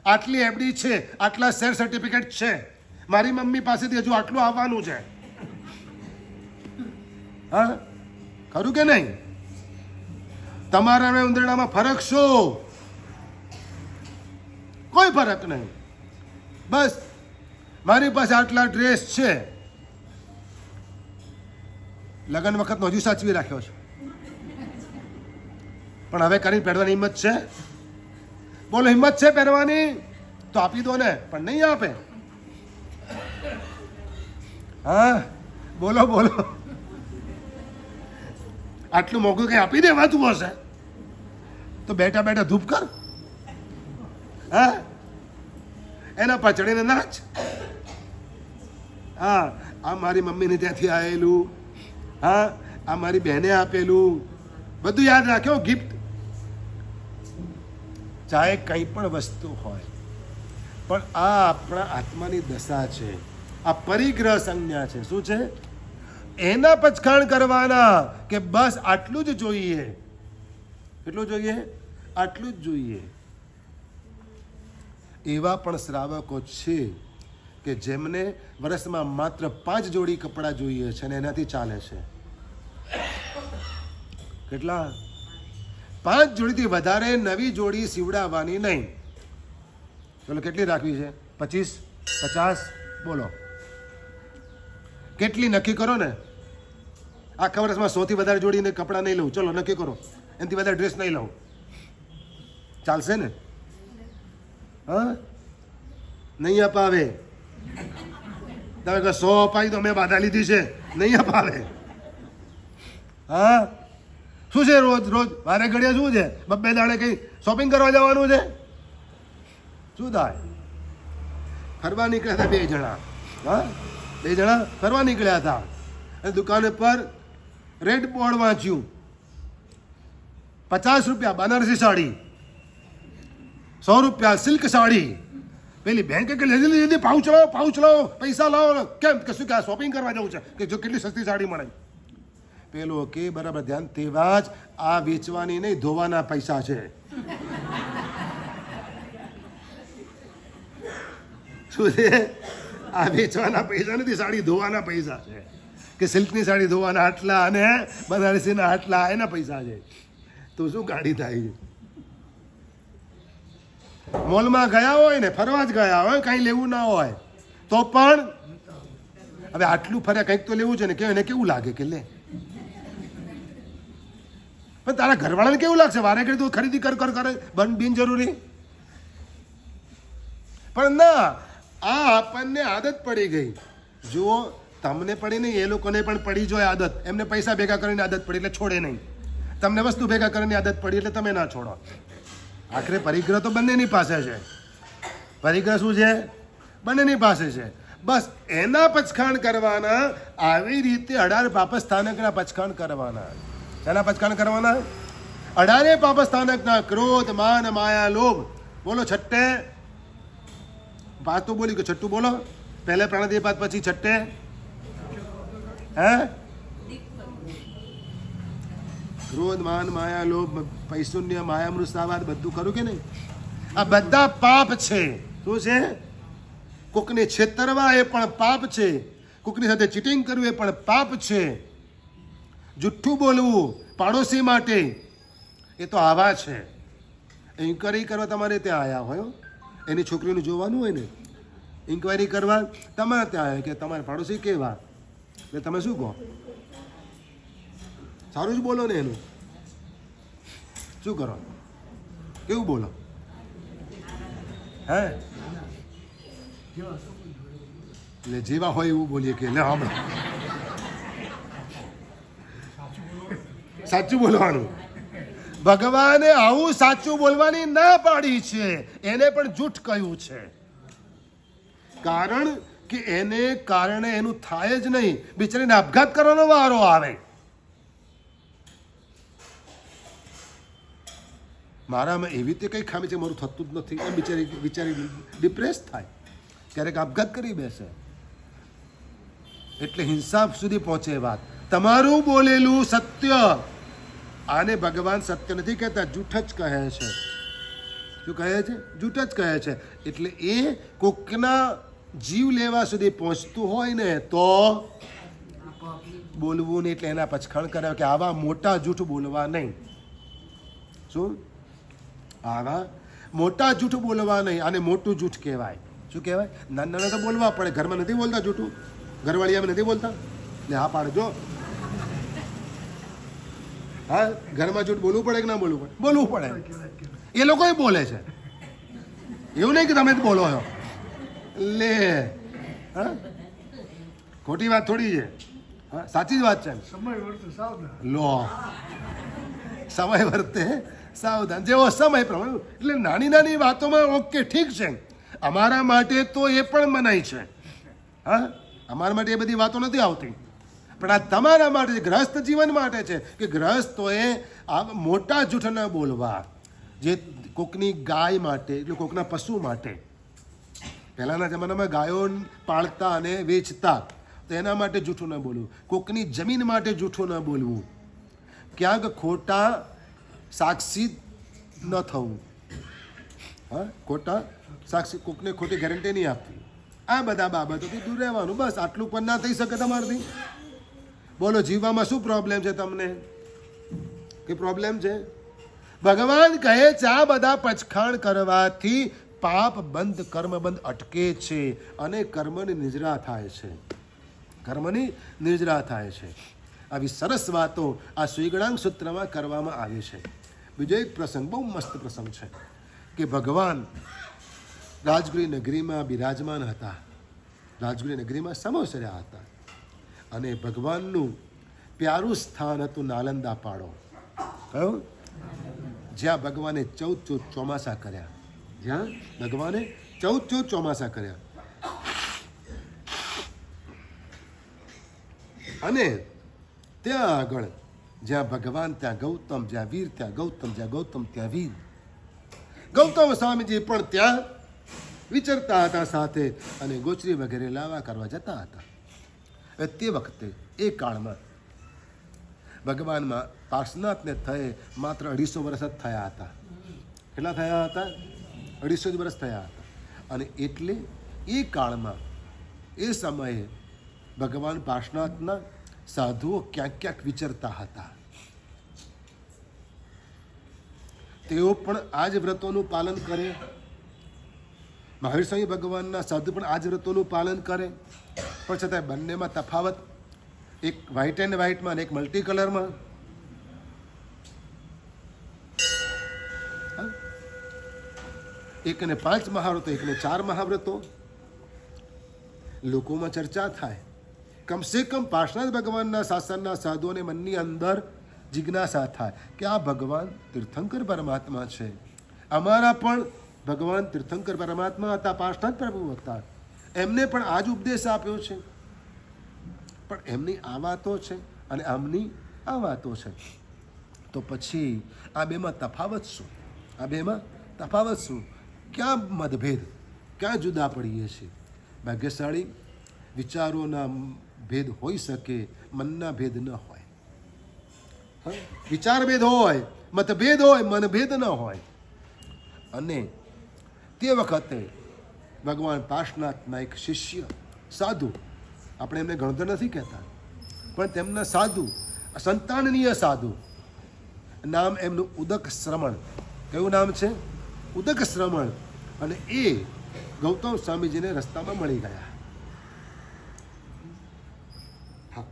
આટલી એફડી છે, આટલા શેર સર્ટિફિકેટ છે. મારી મમ્મી પાસેથી હજુ આટલું આવવાનું છે. હા, ખરું કે નહીં? તમારા અને ઉંદરડામાં ફરક શું? કોઈ ફરક નહીં. બસ મારી પાસે આટલા ડ્રેસ છે, લગ્ન વખતનો હજુ સાચવી રાખ્યો છે, પણ હવે કરીને પહેરવાની હિંમત છે? બોલો, હિંમત છે પહેરવાની? તો આપી દો ને. પણ નહીં આપે. હા, બોલો બોલો. આટલું મોંઘું કઈ આપી દેવાતું હશે તો બેઠા બેઠા ધૂપ કર. હા, એના પચડીને નાચ. હા, આ મારી મમ્મીને ત્યાંથી આવેલું, હા, આ મારી બહેને આપેલું, બધું યાદ રાખ્યો. ગિફ્ટ ચાહે કંઈ પણ વસ્તુ હોય, પણ આ આપણા આત્માની દશા છે. આ પરિગ્રહ સંજ્ઞા છે. શું છે? એના પચખાણ કરવાના કે બસ આટલું જ જોઈએ. કેટલું જોઈએ? આટલું જ જોઈએ. એવા પણ શ્રાવકો છે કે જેમને વર્ષમાં માત્ર 5 જોડી કપડાં જોઈએ છે અને એનાથી ચાલે છે. કેટલા? 5 જોડીથી વધારે નવી જોડી સીવડાવવાની નહીં. ચલો, કેટલી રાખવી છે? 25, 50? બોલો, કેટલી નક્કી કરો ને. આખા વર્ષમાં 100 થી વધારે જોડીને કપડાં નહીં લઉં. ચલો, નક્કી કરો. એનાથી વધારે ડ્રેસ નહીં લઉં. ચાલશે ને? હા, નહીં અપાવે. તમે કહો 100 અપાવી તો મેં બાધા લીધી છે, નહીં અપાવે. હા, શું છે? રોજ રોજ વારે ઘડિયા શું છે? બબ્બે દાડે કઈ શોપિંગ કરવા જવાનું છે? શું થાય? ફરવા નીકળ્યા હતા 2 જણા. હા, 2 જણા ફરવા નીકળ્યા હતા અને દુકાન પર રેડ બોર્ડ વાંચ્યું. 50 રૂપિયા બનારસી સાડી, 100 રૂપિયા સિલ્ક સાડી. પેલી બેંક કે લીધી, પાઉચ લાવો, પૈસા લાવો. કેમ? કે શું કે શોપિંગ કરવા જવું છે કે જો કેટલી સસ્તી સાડી મળે. પેલો કે બરાબર, ધ્યાન. તેવા જ આ વેચવાની નહીં, ધોવાના પૈસા છે. શું છે? આ વેચવાના પૈસા નથી, સાડી ધોવાના પૈસા છે. કે સિલ્કની સાડી ધોવાના આટલા અને બનારસીના આટલા, એના પૈસા છે. તો શું ગાડી થાય? મોલમાં ગયા હોય ને, ફરવા જ ગયા હોય, કંઈ લેવું ના હોય તો પણ હવે આટલું ફર્યા, કંઈક તો લેવું છે ને. એને કેવું લાગે કે લે, પણ તારા ઘરવાળાને કેવું લાગશે? વારે ઘડી તું ખરીદી કર કરે બિનજરૂરી. પણ ના, આ આપણને આદત પડી ગઈ. જુઓ, તમને પડી નહીં, એ લોકોને પણ પડી જોઈએ આદત. એમને પૈસા ભેગા કરીને આદત પડી એટલે છોડે નહીં. તમને વસ્તુ ભેગા કરીને આદત પડી એટલે તમે ના છોડો. આખરે પરિગ્રહ તો બંનેની પાસે છે. પરિગ્રહ શું છે? બંનેની પાસે છે. બસ એના પચખાણ કરવાના. આવી રીતે 18 પાપસ્થાનકના પચખાણ કરવાના. એના પચખાણ કરવાના 18 પાપસ્થાનકના ક્રોધ, માન, માયા, લોભ. બોલો છઠ્ઠે. પાછું બોલી કે છઠ્ઠું બોલો. પહેલે પ્રાણદેહપાત પછી છઠ્ઠે હે ક્રોધ, માન, માયા, લોભ, પૈશુન્ય, માયામૃષાવાદ બધું ખરું કે નહીં? આ બધા પાપ છે. શું છે? કોકને છેતરવા એ પણ પાપ છે. કોકની સાથે ચીટિંગ કરવું એ પણ પાપ છે. જુઠ્ઠું બોલવું પાડોશી માટે એ તો આવા છે. ઇન્કવાયરી કરવા તમારે ત્યાં આવ્યા હોય, એની છોકરીનું જોવાનું હોય ને, ઇન્કવાયરી કરવા તમારે ત્યાં આવ્યા કે તમારા પાડોશી કેવા, એટલે તમે શું કહો? સારું જ બોલો ને. એનું શું કરો? કેવું બોલો? હે એટલે જેવા હોય એવું બોલીએ કે હમણાં સાચું બોલવાનું. ભગવાને આવું સાચું બોલવાની ના પાડી છે. એને પણ જૂઠ કહ્યું છે. કારણ કે એને કારણે એનું થાય જ નહીં. બિચારીને આપઘાત કરવાનો વારો આવે. મારામાં એવી રીતે કંઈ ખામી છે, મારું થતું જ નથી, એમ બિચારી ડિપ્રેસ થાય, ક્યારેક આપઘાત કરી બેસે. એટલે હિંસા સુધી પહોંચે વાત. તમારું બોલેલું સત્ય, આને ભગવાન સત્ય નથી કહેતા, જૂઠ જ કહે છે. શું કહે છે? જૂઠ જ કહે છે. એટલે એ કોકના જીવ લેવા સુધી પહોંચતું હોય ને તો બોલવું નહીં. એટલે એના પચખાણ કરાવે કે આવા મોટા જૂઠ બોલવા નહીં. શું? આવા મોટા જૂઠ બોલવા નહીં. આને મોટું જૂઠ કહેવાય. શું કહેવાય? નાના નાના તો બોલવા પડે. ઘરમાં નથી બોલતા જૂઠું? ઘરવાળીયા નથી બોલતા ને? હા પાડજો. હા, ઘરમાં જૂઠ બોલવું પડે કે ના બોલવું પડે? બોલવું પડે. એ લોકો બોલે છે, એવું નહીં કે તમે જ બોલો છો. લે હા, ખોટી વાત થોડી છે. હા, સાચી જ વાત છે. લો, સમય વર્તે સાવધાન. જેવો સમય પ્રમાણે. એટલે નાની નાની વાતોમાં ઓકે ઠીક છે, અમારા માટે તો એ પણ મનાય છે. હા, અમારા માટે એ બધી વાતો નથી આવતી, પણ આ તમારા માટે, ગ્રસ્ત જીવન માટે છે કે ગ્રસ્તોએ આ મોટા જૂઠ ન બોલવા. જે કોકની ગાય માટે, એટલે કોકના પશુ માટે. પહેલાંના જમાનામાં ગાયો પાળતા અને વેચતા, તો એના માટે જૂઠું ન બોલવું. કોકની જમીન માટે જૂઠું ન બોલવું. ક્યાંક ખોટા સાક્ષી ન થવું. હા, ખોટા સાક્ષી, કોકને ખોટી ગેરંટી નહીં આપવી. આ બધા બાબતોથી દૂર રહેવાનું. બસ આટલું પણ ના થઈ શકે તમારાથી. બોલો, જીવવામાં શું પ્રોબ્લેમ છે તમને? કે પ્રોબ્લેમ છે? ભગવાન કહે છે આ બધા પચખાણ કરવાથી પાપ બંધ, કર્મ બંધ અટકે છે અને કર્મની નિજરા થાય છે. કર્મની નિજરા થાય છે. આવી સરસ વાતો આ શ્રીગણાંગ સૂત્રમાં કરવામાં આવી છે. બીજો એક પ્રસંગ, બહુ મસ્ત પ્રસંગ છે કે ભગવાન રાજગૃહ નગરીમાં બિરાજમાન હતા. રાજગૃહ નગરીમાં સમોસર્યા હતા અને ભગવાનનું પ્યારું સ્થાન હતું નાલંદા પાડો. કયું? જ્યાં ભગવાને 14 ચોમાસા કર્યા. જ્યાં ભગવાને 14 ચોમાસા કર્યા. અને ત્યાં આગળ જ્યાં ભગવાન ત્યાં ગૌતમ, જ્યાં વીર ત્યાં ગૌતમ, જ્યાં ગૌતમ ત્યાં વીર. ગૌતમ સ્વામીજી પણ ત્યાં વિચરતા હતા સાથે, અને ગોચરી વગેરે લાવા કરવા જતા હતા. તે વખતે એ કાળમાં ભગવાનમાં પાર્શ્વનાથને થયે માત્ર 250 વર્ષ જ થયા હતા. કેટલા થયા હતા? 250 વર્ષ થયા હતા. અને એટલે એ કાળમાં, એ સમયે ભગવાન પાર્શ્વનાથના સાધુઓ ક્યાંક ક્યાંક વિચરતા હતા. તેઓ પણ આ જ વ્રતોનું પાલન કરે. મહાવીર સ્વામી ભગવાનના સાધુ પણ આ જ વ્રતોનું પાલન કરે, પણ છતાં બંનેમાં તફાવત, એક વ્હાઇટ એન્ડ વ્હાઇટમાં અને એક મલ્ટી કલરમાં. એકને 5 મહાવ્રતો, એકને 4 મહાવ્રતો. લોકોમાં ચર્ચા થાય. કમસે કમ પાર્શ્વનાથ ભગવાનના શાસનના સાધુઓને મનની અંદર જિજ્ઞાસા થાય કે આ ભગવાન તીર્થંકર પરમાત્મા છે. અમારા પણ ભગવાન તીર્થંકર પરમાત્મા હતા, પાર્શ્વનાથ પ્રભુ હતા. એમને પણ આ જ ઉપદેશ આપ્યો છે, પણ એમની આ વાતો છે અને આમની આ વાતો છે. તો પછી આ બેમાં તફાવત શું? આ બેમાં તફાવત શું? ક્યાં મતભેદ? ક્યાં જુદા પડીએ છીએ? ભાગ્યશાળી વિચારોના ભેદ હોઈ શકે, મનના ભેદ ન હોય. વિચાર ભેદ હોય, મતભેદ હોય, મનભેદ ન હોય. અને તે વખતે ભગવાન પાર્શનાથના એક શિષ્ય સાધુ, આપણે એમને ગણતર નથી કહેતા, પણ તેમના સાધુ, સંતાનનીય સાધુ, નામ એમનું ઉદક શ્રમણ. કયું નામ છે? ઉદક શ્રમણ. અને એ ગૌતમ સ્વામીજીને રસ્તામાં મળી ગયા. હા,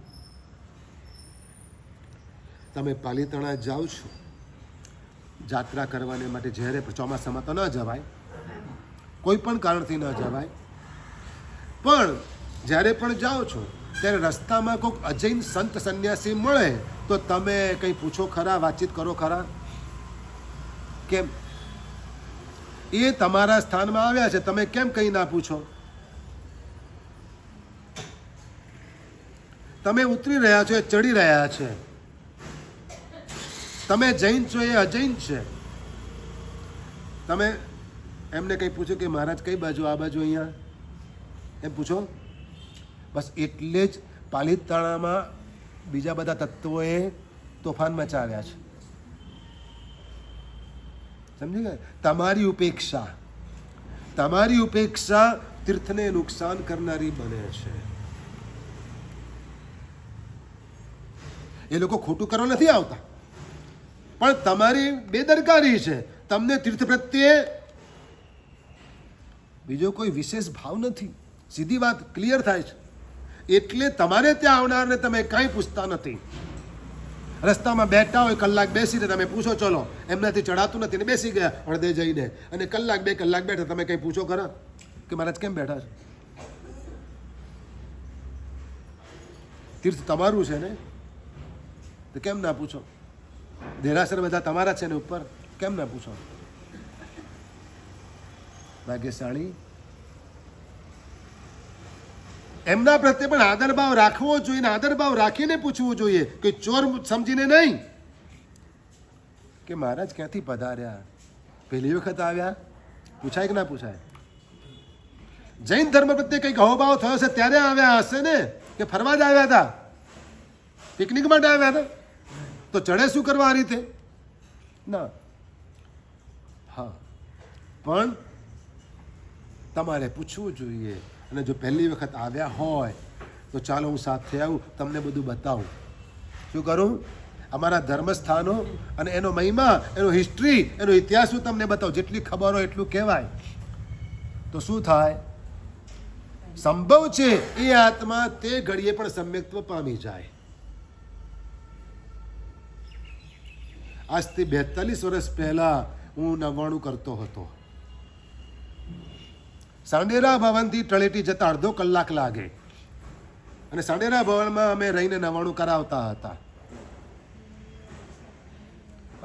તમે પાલીતાણા જાઓ છો જાત્રા કરવાને માટે, જ્યારે ચોમાસામાં તો ન જવાય, કોઈ પણ કારણથી ન જવાય, પણ જ્યારે પણ જાઓ છો ત્યારે રસ્તામાં કોઈક અજૈન સંત સંન્યાસી મળે તો તમે કંઈ પૂછો ખરા? વાતચીત કરો ખરા? કેમ? એ તમારા સ્થાનમાં આવ્યા છે, તમે કેમ કંઈ ના પૂછો? તમે ઉતરી રહ્યા છો, એ ચડી રહ્યા છે. તમે જૈન છો, એ અજૈન છે. તમે એમને કંઈ પૂછો કે મહારાજ કઈ બાજુ? આ બાજુ, અહીંયા, એમ પૂછો? બસ એટલે જ પાલીતાણામાં બીજા બધા તત્વોએ તોફાન મચાવ્યા છે. સમજી ગયા? તમારી ઉપેક્ષા તીર્થને નુકસાન કરનારી બને છે. એ લોકો ખોટું કરવા નથી આવતા, પણ તમારી બેદરકારી છે. તમને તીર્થ પ્રત્યે બીજો કોઈ વિશેષ ભાવ નથી. સીધી વાત ક્લિયર થાય છે. એટલે તમારે ત્યાં આવનારને તમે કાંઈ પૂછતા નથી. રસ્તામાં બેઠા હોય, કલાક બેસીને તમે પૂછો, ચલો, એમનાથી ચડાતું નથી ને બેસી ગયા અડધે જઈને, અને કલાક 2 કલાક બેઠા, તમે કંઈ પૂછો ખરા કે મહારાજ કેમ બેઠા છે? તીર્થ તમારું છે ને, તો કેમ ના પૂછો? દેરાસર બધા તમારા છે ને ઉપર, કેમ ના પૂછો? ભાગ્યશાળી એમના પ્રત્યે પણ આદરભાવ રાખવો જોઈએ, આદરભાવ રાખીને પૂછવું જોઈએ, કે ચોર સમજીને નહીં કે મહારાજ ક્યાંથી પધાર્યા, પહેલી વખત આવ્યા? પૂછાય કે ના પૂછાય? જૈન ધર્મ પ્રત્યે કંઈક અહોભાવ થયો છે ત્યારે આવ્યા હશે ને, કે ફરવા જ આવ્યા હતા, પિકનિક માટે આવ્યા હતા? તો ચડે શું કરવા આ રીતે? ના. હા, પણ તમારે પૂછવું જોઈએ. અને જો પહેલી વખત આવ્યા હોય તો ચાલો હું સાથે આવું, તમને બધું બતાવું. શું કરું? અમારા ધર્મસ્થાનો અને એનો મહિમા, એનો હિસ્ટ્રી, એનો ઇતિહાસ હું તમને બતાવું. જેટલી ખબર હોય એટલું કહેવાય. તો શું થાય? સંભવ છે એ આત્મા તે ઘડીએ પણ સમ્યક્ત્વ પામી જાય. આજથી 42 વર્ષ પહેલા હું 99 કરતો હતો. સાંડેરા ભવનથી તળેટી જતા અડધો કલાક લાગે, અને સાંડેરા ભવનમાં અમે રહીને 99 કરાવતા હતા.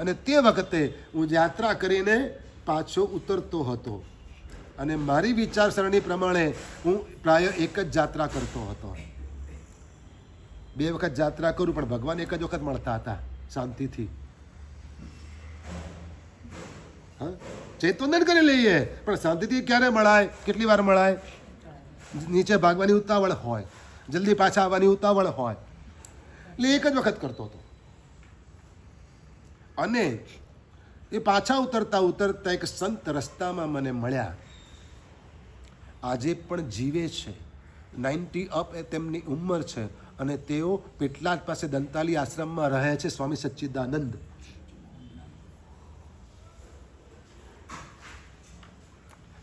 અને તે વખતે હું યાત્રા કરીને પાછો ઉતરતો હતો, અને મારી વિચારસરણી પ્રમાણે હું પ્રાય એક જ યાત્રા કરતો હતો. 2 વખત યાત્રા કરું, પણ ભગવાન એક જ વખત મળતા હતા શાંતિથી. હા, ચેતવંદન કરી લઈએ, પણ શાંતિથી ક્યારે મળાય? કેટલી વાર મળાય? નીચે ભાગવાની ઉતાવળ હોય, જલ્દી પાછા આવવાની ઉતાવળ હોય, એટલે એક જ વખત કરતો હતો. અને એ પાછા ઉતરતા ઉતરતા એક સંત રસ્તામાં મને મળ્યા. આજે પણ જીવે છે, 90 અપ તેમની ઉંમર છે, અને તેઓ પેટલાદ પાસે દંતાલી આશ્રમમાં રહે છે. સ્વામી સચ્ચિદાનંદ.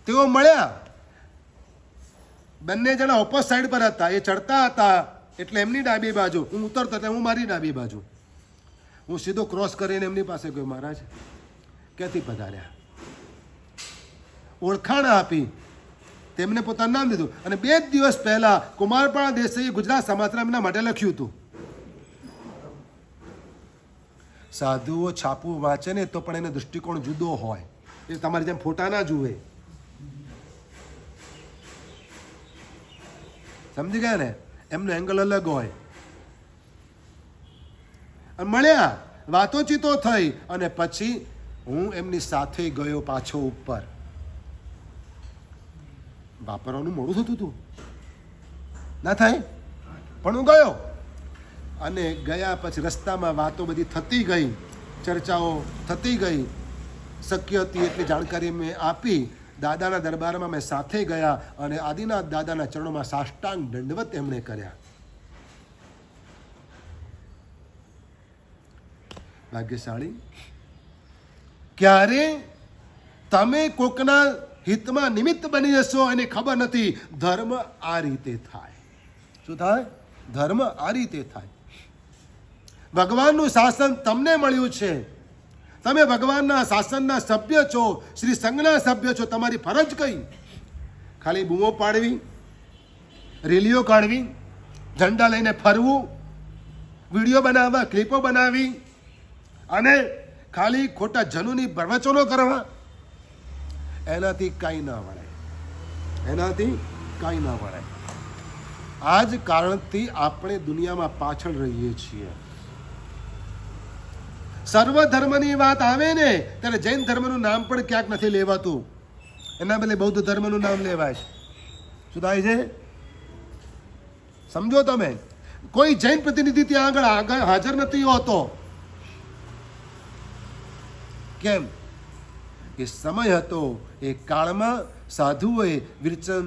તેઓ મળ્યા. બંને જણા ઓપોઝિટ સાઈડ પર હતા. એ ચડતા હતા એટલે એમની ડાબી બાજુ, હું ઉતરતો એટલે હું મારી ડાબી બાજુ. હું સીધો ક્રોસ કરીને એમની પાસે ગયો. મહારાજ ક્યાંથી પધાર્યા? ઓળખાણ આપી, તેમને પોતાનું નામ દીધું. અને 2 દિવસ પહેલા કુમારપાળ દેસાઈએ ગુજરાત સમાચાર એમના માટે લખ્યું હતું. સાધુઓ છાપું વાંચે ને તો પણ એનો દૃષ્ટિકોણ જુદો હોય. એ તમારી જેમ ફોટા ના જુએ. સમજી ગયા ને? એમનો એંગલ અલગ હોય. અને મળ્યા, વાતોચીતો થઈ, અને પછી હું એમની સાથે ગયો પાછો ઉપર. વાપરવાનું મોડું થતું હતું, ના થાય, પણ હું ગયો. અને ગયા પછી રસ્તામાં વાતો બધી થતી ગઈ, ચર્ચાઓ થતી ગઈ. શક્ય હતી એટલી જાણકારી મેં આપી. દાદાના દરબારમાં મેં સાથે ગયા અને આદિનાથ દાદાના ચરણોમાં સાષ્ટાંગ દંડવત એમણે કર્યા. ભાગ્યશાળી. ક્યારે તમે કોકના હિતમાં નિમિત્ત બની જશો એને ખબર નથી. ધર્મ આ રીતે થાય. શું થાય? ધર્મ આ રીતે થાય. ભગવાનનું શાસન તમને મળ્યું છે. તમે ભગવાનના શાસનના સભ્ય છો, શ્રી સંઘના સભ્ય છો. તમારી ફરજ કઈ? ખાલી બૂમો પાડવી, રેલીઓ કાઢવી, ઝંડા લઈને ફરવું, વિડીયો બનાવવા, ક્લિપો બનાવી અને ખાલી ખોટા જનુની પ્રવચનો કરવા, એનાથી કાંઈ ના વળે. એનાથી કાંઈ ના વળે. આ જ કારણથી આપણે દુનિયામાં પાછળ રહીએ છીએ. સર્વ ધર્મની વાત આવે ને ત્યારે જૈન ધર્મનું નામ પણ ક્યાંક નથી લેવાતું. એના બદલે બૌદ્ધ ધર્મનું નામ લેવાય છે. શું થાય છે? સમજો તમે. કોઈ જૈન પ્રતિનિધિ ત્યાં આગળ હાજર નથી હોતો. કેમ? એ સમય હતો, એ કાળમાં સાધુઓએ વિરચન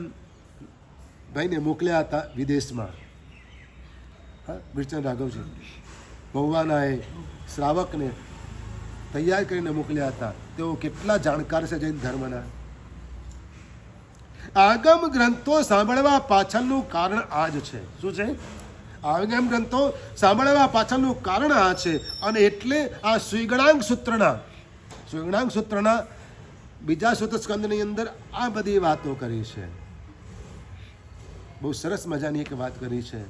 ભાઈને મોકલ્યા હતા વિદેશમાં. હા, વિરચન રાઘવજી ભગવાનાએ શ્રાવકને તૈયાર કરીને મોકલ્યા હતા. તેઓ કેટલા જાણકાર છે જૈન ધર્મના. આગમ ગ્રંથો સાંભળવા પાછળનું કારણ આ જ છે. શું છે? આગમ ગ્રંથો સાંભળવા પાછળનું કારણ આ છે. અને એટલે આ સુગણાંગ સૂત્રના બીજા સૂત્ર સ્કંદની અંદર આ બધી વાતો કરી છે. બહુ સરસ મજાની એક વાત કરી છે.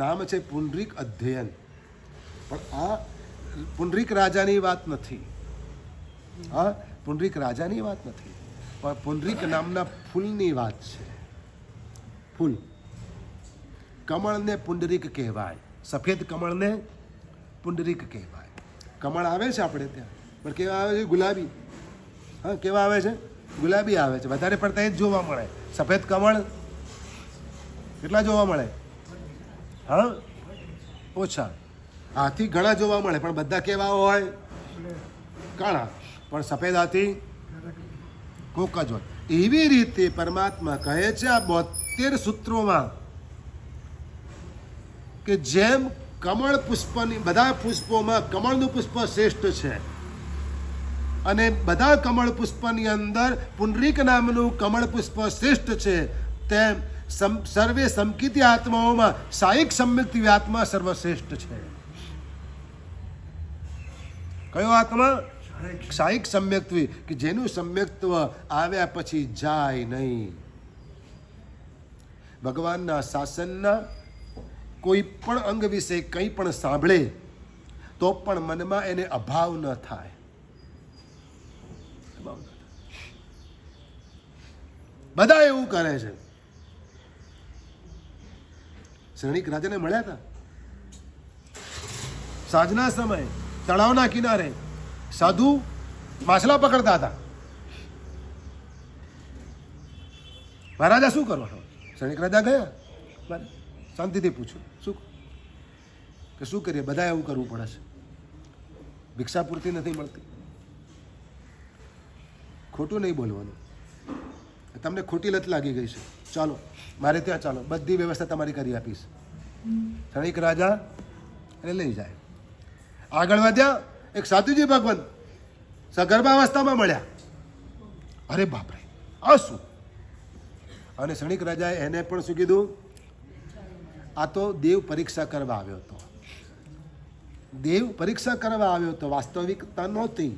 નામ છે પુંડરીક અધ્યયન. પણ આ પુંડરીક રાજાની વાત નથી. હા, પુંડરીક રાજાની વાત નથી, પણ પુંડરીક નામના ફૂલની વાત છે. ફૂલ. કમળને પુંડરીક કહેવાય. સફેદ કમળને પુંડરીક કહેવાય. કમળ આવે છે આપણે ત્યાં, પણ કેવા આવે છે? ગુલાબી. હા, કેવા આવે છે? ગુલાબી આવે છે. વધારે પડતા એ જ જોવા મળે. સફેદ કમળ કેટલા જોવા મળે? હા, ઓછા. હાથી ઘણા જોવા મળે, પણ બધા કેવા હોય? કાળા. પણ સફેદ હાથી કોક જ હોય. એવી રીતે પરમાત્મા કહે છે આ 72 સૂત્રોમાં કે જેમ કમળ પુષ્પની બધા પુષ્પોમાં કમળનું પુષ્પ શ્રેષ્ઠ છે, અને બધા કમળ પુષ્પની અંદર પુંડરીક નામનું કમળ પુષ્પ શ્રેષ્ઠ છે, તેમ સર્વે સમકિતી આત્માઓમાં સાયિક સમ્યક્તિ આત્મા સર્વશ્રેષ્ઠ છે. કયો આત્મા? સાયિક સમ્યક્ત્વ, કે જેનું સમ્યક્ત્વ આવ્યા પછી જાય નહીં. ભગવાનના શાસનના કોઈ પણ અંગ વિશે કંઈ પણ સાંભળે તો પણ મનમાં એને અભાવ ન થાય. બધા એવું કરે છે. શ્રેણિક રાજાને મળ્યા હતા સાંજના સમયે તળાવના કિનારે. સાધુ માછલા પકડતા હતા. મહારાજા શું કરો છો? શ્રેણિક રાજા ગયા, શાંતિથી પૂછ્યું શું કે શું કરીએ, બધા એવું કરવું પડે છે, ભિક્ષા પૂરતી નથી મળતી. ખોટું નહીં બોલવાનું. તમને ખોટી લત લાગી ગઈ છે, ચાલો મારે ત્યાં ચાલો, બધી વ્યવસ્થા તમારી કરી આપીશ. શ્રેણિક રાજા એને લઈ જાય. આગળ વધ્યા. એક સાધુજી ભગવાન સગર્ભાવસ્થામાં મળ્યા. અરે બાપરે, આ શું? અને શ્રેણિક રાજાએ એને પણ શું કીધું? આ તો દેવ પરીક્ષા કરવા આવ્યો હતો. દેવ પરીક્ષા કરવા આવ્યો હતો, વાસ્તવિકતા નહોતી.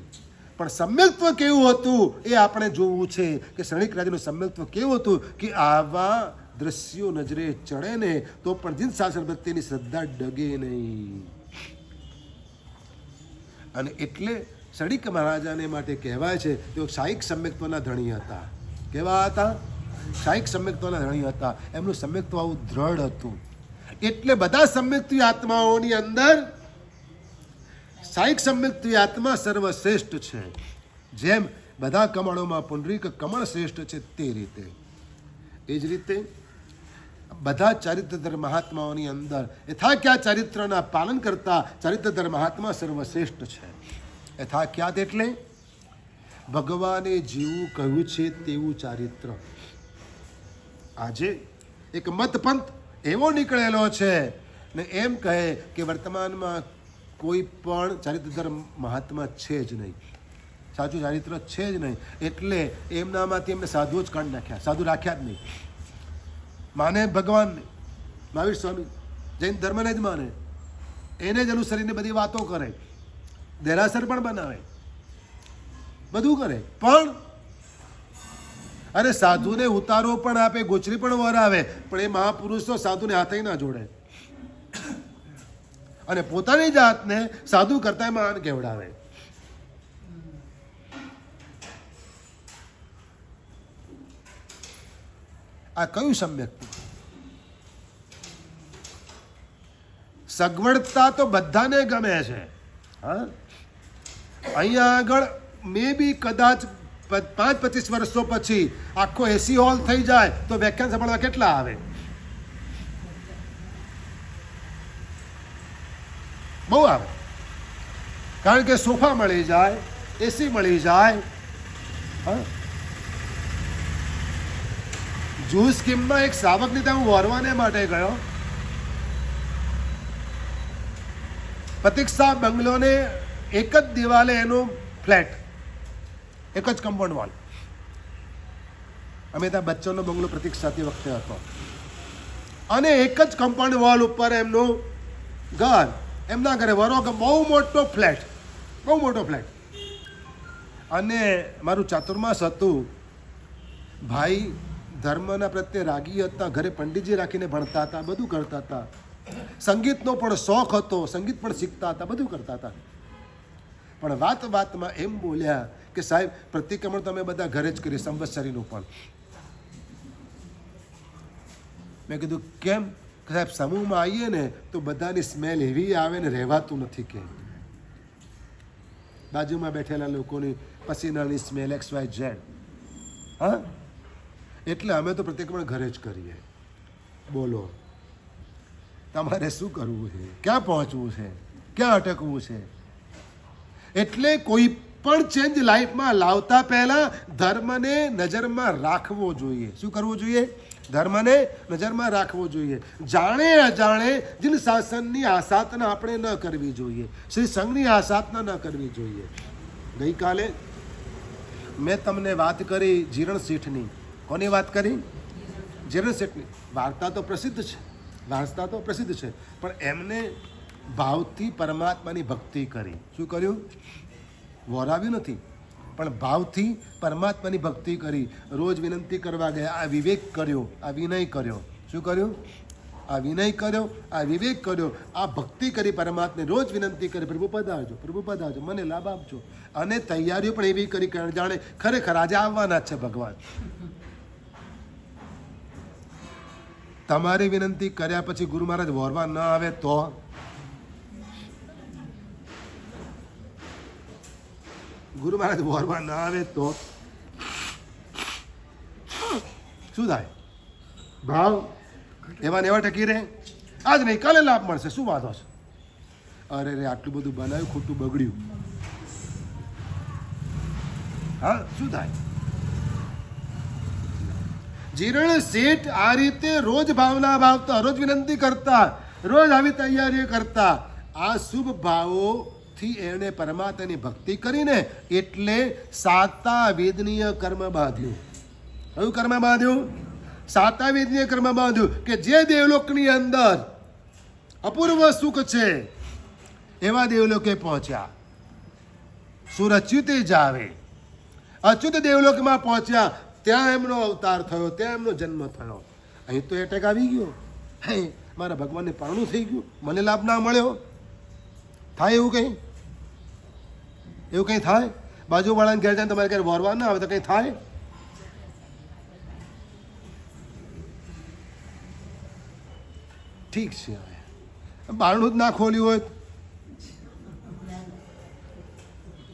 પણ સમ્યક્ત્વ કેવું હતું એ આપણે જોવું છે કે શ્રેણિક રાજાનું સમ્યક્ત્વ કેવું હતું કે આવા દ્રશ્યો નજરે ચડે ને તો પણ જીન શાસન પ્રત્યેની શ્રદ્ધા ડગે નહીં. અને એટલે શ્રેણિક મહારાજાને માટે કહેવાય છે તેઓ સાયિક સમ્યક્ત્વના ધણી હતા. કેવા હતા? સાહિક સમ્યક્ત્વના ધણી હતા. એમનું સમ્યક્ત્વ આવું દ્રઢ હતું. એટલે બધા સમ્યક્ત્વી આત્માઓની અંદર સાહિક સમ્યક્ત્વી આત્મા સર્વશ્રેષ્ઠ છે. જેમ બધા કમળોમાં પુંડરીક કમળ શ્રેષ્ઠ છે તે રીતે એ જ રીતે બધા ચારિત્રધર મહાત્માઓની અંદર યથાખ્યાત ચારિત્રના પાલન કરતા ચારિત્રધર મહાત્મા સર્વશ્રેષ્ઠ છે. યથાખ્યાત એટલે ભગવાને જેવું કહ્યું છે તેવું ચારિત્ર. આજે એક મતપંથ એવો નીકળેલો છે ને એમ કહે કે વર્તમાનમાં કોઈ પણ ચારિત્રધર મહાત્મા છે જ નહીં, સાચું ચારિત્ર છે જ નહીં. એટલે એમનામાંથી એમને સાધુઓ જ કાઢી નાખ્યા, સાધુ રાખ્યા જ નહીં. માને ભગવાનને, મહાવીર સ્વામી જૈન ધર્મને જ માને, એને જ અનુસરીને બધી વાતો કરે, દેરાસર પણ બનાવે, બધું કરે, પણ અને સાધુને ઉતારો પણ આપે, ગોચરી પણ વરાવે, પણ એ મહાપુરુષ તો સાધુને હાથે ના જોડે અને પોતાની જાતને સાધુ કરતા મહાન કહેવડાવે. આ કયું સમ્યક? સગવડતા તો બધાને ગમે છે. હા, અહીંયા આગળ મે બી કદાચ 5-25 વર્ષો પછી આખો એસી હોલ થઈ જાય તો વ્યાખ્યાન સાંભળવા કેટલા આવે? બહુ આવે. કારણ કે સોફા મળી જાય, એસી મળી જાય. હા, જૂ સ્કીમમાં એક શ્રાવકની ત્યાં હું વરવાને માટે ગયો. પ્રતીક્ષા બંગલોને એક જ દિવાલે એનો ફ્લેટ, એક જ કમ્પાઉન્ડ વોલ. અમે ત્યાં બચ્ચોનો બંગલો પ્રતીક્ષા તે વખતે હતો અને એક જ કમ્પાઉન્ડ વોલ ઉપર એમનું ઘર, એમના ઘરે વરો બહુ મોટો ફ્લેટ, બહુ મોટો ફ્લેટ. અને મારું ચાતુર્માસ હતું. ભાઈ ધર્મના પ્રત્યે રાગી હતા, ઘરે પંડિતજી રાખીને ભણતા હતા, બધું કરતા હતા. સંગીતનો પણ શોખ હતો, સંગીત પણ શીખતા હતા, બધું કરતા હતા. પણ વાતમાં એમ બોલ્યા કે સાહેબ પ્રતિક્રમણ તમે બધા ઘરે જ કરી, સંવત્સરીનું પણ. મેં કીધું કેમ? સાહેબ સમૂહમાં આવીએ ને તો બધાની સ્મેલ એવી આવે ને રહેવાતું નથી. કે બાજુમાં બેઠેલા લોકોની પસીનાની સ્મેલ XYZ. હા, એટલે અમે તો પ્રતિક્રમણ ઘરે જ કરીએ. બોલો તમારે શું કરવું છે? ક્યાં પહોંચવું છે? ક્યાં અટકવું છે? એટલે કોઈ પણ ચેન્જ લાઈફમાં લાવતા પહેલા ધર્મને નજરમાં રાખવો જોઈએ. શું કરવું જોઈએ? ધર્મને નજરમાં રાખવો જોઈએ. જાણે અજાણે જીન શાસનની આસાધના આપણે ન કરવી જોઈએ, શ્રી સંઘની આસાધના ન કરવી જોઈએ. ગઈકાલે મેં તમને વાત કરી જીરણ શેઠની. કોની વાત કરી? જીરણ શેઠની. વાર્તા તો પ્રસિદ્ધ છે, વાર્તા તો પ્રસિદ્ધ છે, પણ એમને ભાવથી પરમાત્માની ભક્તિ કરી. શું કર્યું? વોરાવ્યું નથી, પણ ભાવથી પરમાત્માની ભક્તિ કરી. રોજ વિનંતી કરવા ગયા, આ વિવેક કર્યો, આ વિનય કર્યો. શું કર્યું? આ વિનય કર્યો, આ વિવેક કર્યો, આ ભક્તિ કરી પરમાત્માને. રોજ વિનંતી કરી, પ્રભુ પધારજો, પ્રભુ પધારજો, મને લાભ આપજો. અને તૈયારીઓ પણ એવી કરી કે જાણે ખરેખર આજે આવવાના જ છે ભગવાન. તમારી વિનંતી કર્યા પછી ગુરુ મહારાજ વોરવા ન આવે તો? ગુરુ મહારાજ વોરવા ન આવે તો શું થાય? ભાવ એવા ને એવા ટકી રહે. આજ નહીં કાલે લાભ મળશે, શું વાંધો છે? અરે રે આટલું બધું બનાવ્યું, ખોટું બગડ્યું. હા, શું થાય? જીરણ શેઠ આ રીતે રોજ ભાવના ભાવતા, રોજ વિનંતી કરતા, રોજ આવી તૈયારીઓ કરતા. આ શુભ ભાવોથી એણે પરમાત્માની ભક્તિ કરીને એટલે સાતા વેદનીય કર્મ બાંધ્યું. કયું કર્મ બાંધ્યું? સાતા વેદનીય કર્મ બાંધ્યું કે જે દેવલોકની અંદર અપૂર્વ સુખ છે એવા દેવલોકે પહોંચ્યા. સુર અચ્યુતે જાવે, અચ્યુત દેવલોકમાં પહોંચ્યા. ત્યાં એમનો અવતાર થયો, ત્યાં એમનો જન્મ થયો. અહીં તો એટેક આવી ગયો. હે મારા ભગવાનને પારણું થઈ ગયું, મને લાભ ના મળ્યો. થાય એવું કંઈ? એવું કંઈ થાય? બાજુવાળાને ઘેર જાય તમારે ઘેર વોરવા ના આવે તો કંઈ થાય? ઠીક છે, હવે બારણું જ ના ખોલ્યું હોય,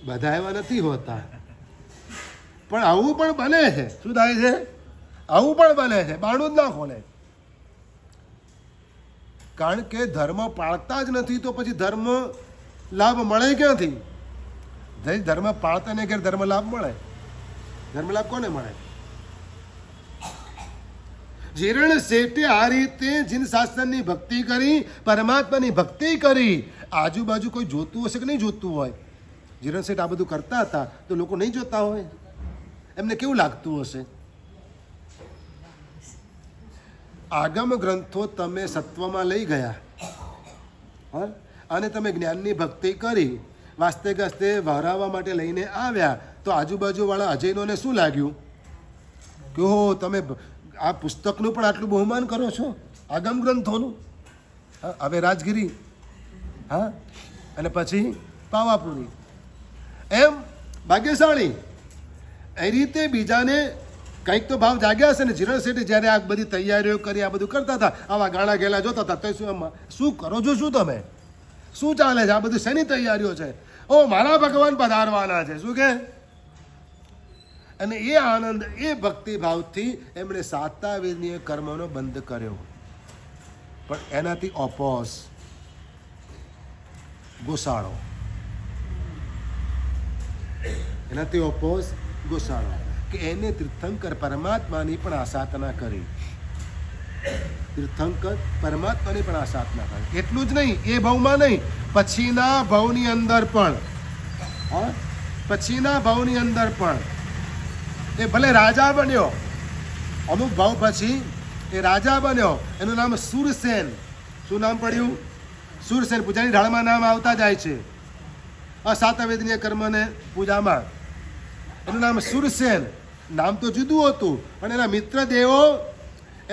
બધા એવા નથી હોતા, પણ આવું પણ બને છે. શું થાય છે? આવું પણ બને છે, બારણું જ ના ખોલે. કારણ કે ધર્મ પાળતા જ નથી, તો પછી ધર્મ લાભ મળે ક્યાંથી? ધર્મ પાળતાને ઘેર ધર્મ લાભ મળે? ધર્મ લાભ કોને મળે? જીરણ શેઠે આ રીતે જીન શાસ્ત્રની ભક્તિ કરી, પરમાત્માની ભક્તિ કરી. આજુબાજુ કોઈ જોતું હશે કે નહીં જોતું હોય? જીરણ શેઠ આ બધું કરતા હતા તો લોકો નહીં જોતા હોય? એમને કેવું લાગતું હશે? આગમ ગ્રંથો તમે સત્વમાં લઈ ગયા, હા, અને તમે જ્ઞાનની ભક્તિ કરી, વાસ્તે ગાસ્તે વહરાવવા માટે લઈને આવ્યા, તો આજુબાજુવાળા અજયનોને શું લાગ્યું કે હો, તમે આ પુસ્તકનું પણ આટલું બહુમાન કરો છો, આગમ ગ્રંથોનું. હા, હવે રાજગીરી, હા, અને પછી પાવાપુરી, એમ ભાગ્યશાળી. એ રીતે બીજાને કંઈક તો ભાવ જાગ્યા હશે ને. જીરણ શેઠે જ્યારે આ બધી તૈયારીઓ કરી, આ બધું કરતા હતા, આવા ગાણા ગેલા જોતા હતા, તો શું કરો છો? શું તમે શું ચાલે છે? આ બધું શેની તૈયારીઓ છે? ઓ, મારા ભગવાન પધારવાના છે. શું કે? અને એ આનંદ, એ ભક્તિભાવથી એમણે સાતાવેદનીય કર્મનો બંધ કર્યો. પણ એનાથી ઓપોઝ ગોસાળો, એનાથી ઓપોઝ ગોસાળો, કે એને તીર્થંકર પરમાત્માની પણ આસાધના કરી. તીર્થંકર પરમાત્માની પણ આસાધના કરી. એટલું જ નહીં, એ ભાવમાં નહીં, પછીના ભાવની અંદર પણ, હા, પછીના ભાવની અંદર પણ એ ભલે રાજા બન્યો, અમુક ભાવ પછી એ રાજા બન્યો. એનું નામ સુરસેન. શું નામ પડ્યું? સુરસેન. પૂજાની ઢાળમાં નામ આવતા જાય છે સાતવેદનીય કર્મને પૂજામાં. એનું નામ સુરસેન. નામ તો જુદું હતું, પણ એના મિત્ર દેવો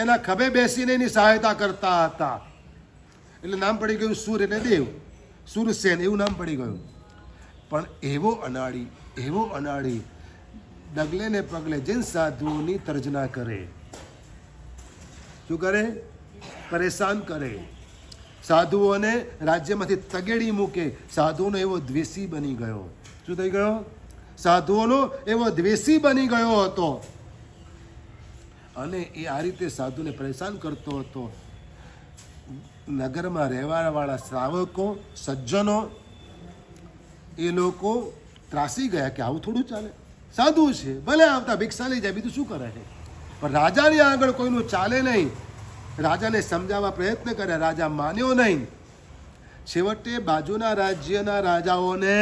એના ખભે બેસીને એની સહાયતા કરતા હતા, એટલે નામ પડી ગયું સુર એટલે દેવ. સુરસેન એવું નામ પડી ગયું. પણ એવો અનાળી, એવો અનાળી, ડગલે ને પગલે જીન સાધુઓની તર્જના કરે. શું કરે? પરેશાન કરે. સાધુઓને રાજ્યમાંથી તગેડી મૂકે. સાધુઓનો એવો દ્વેષી બની ગયો. શું થઈ ગયો? સાધુઓનો એવો દ્વેષી બની ગયો હતો. અને એ આ રીતે સાધુને પરેશાન કરતો હતો. નગરમાં રહેવાવાળા શ્રાવકો, સજ્જનો, એ લોકો ત્રાસી ગયા કે આવું થોડું ચાલે. સાધુ છે, ભલે આવતા ભિક્ષા લઈ જાય, બીજું શું કરે છે? પણ રાજાની આગળ કોઈનું ચાલે નહીં. રાજાને સમજાવવા પ્રયત્ન કર્યા, રાજા માન્યો નહીં. છેવટે બાજુના રાજ્યના રાજાઓને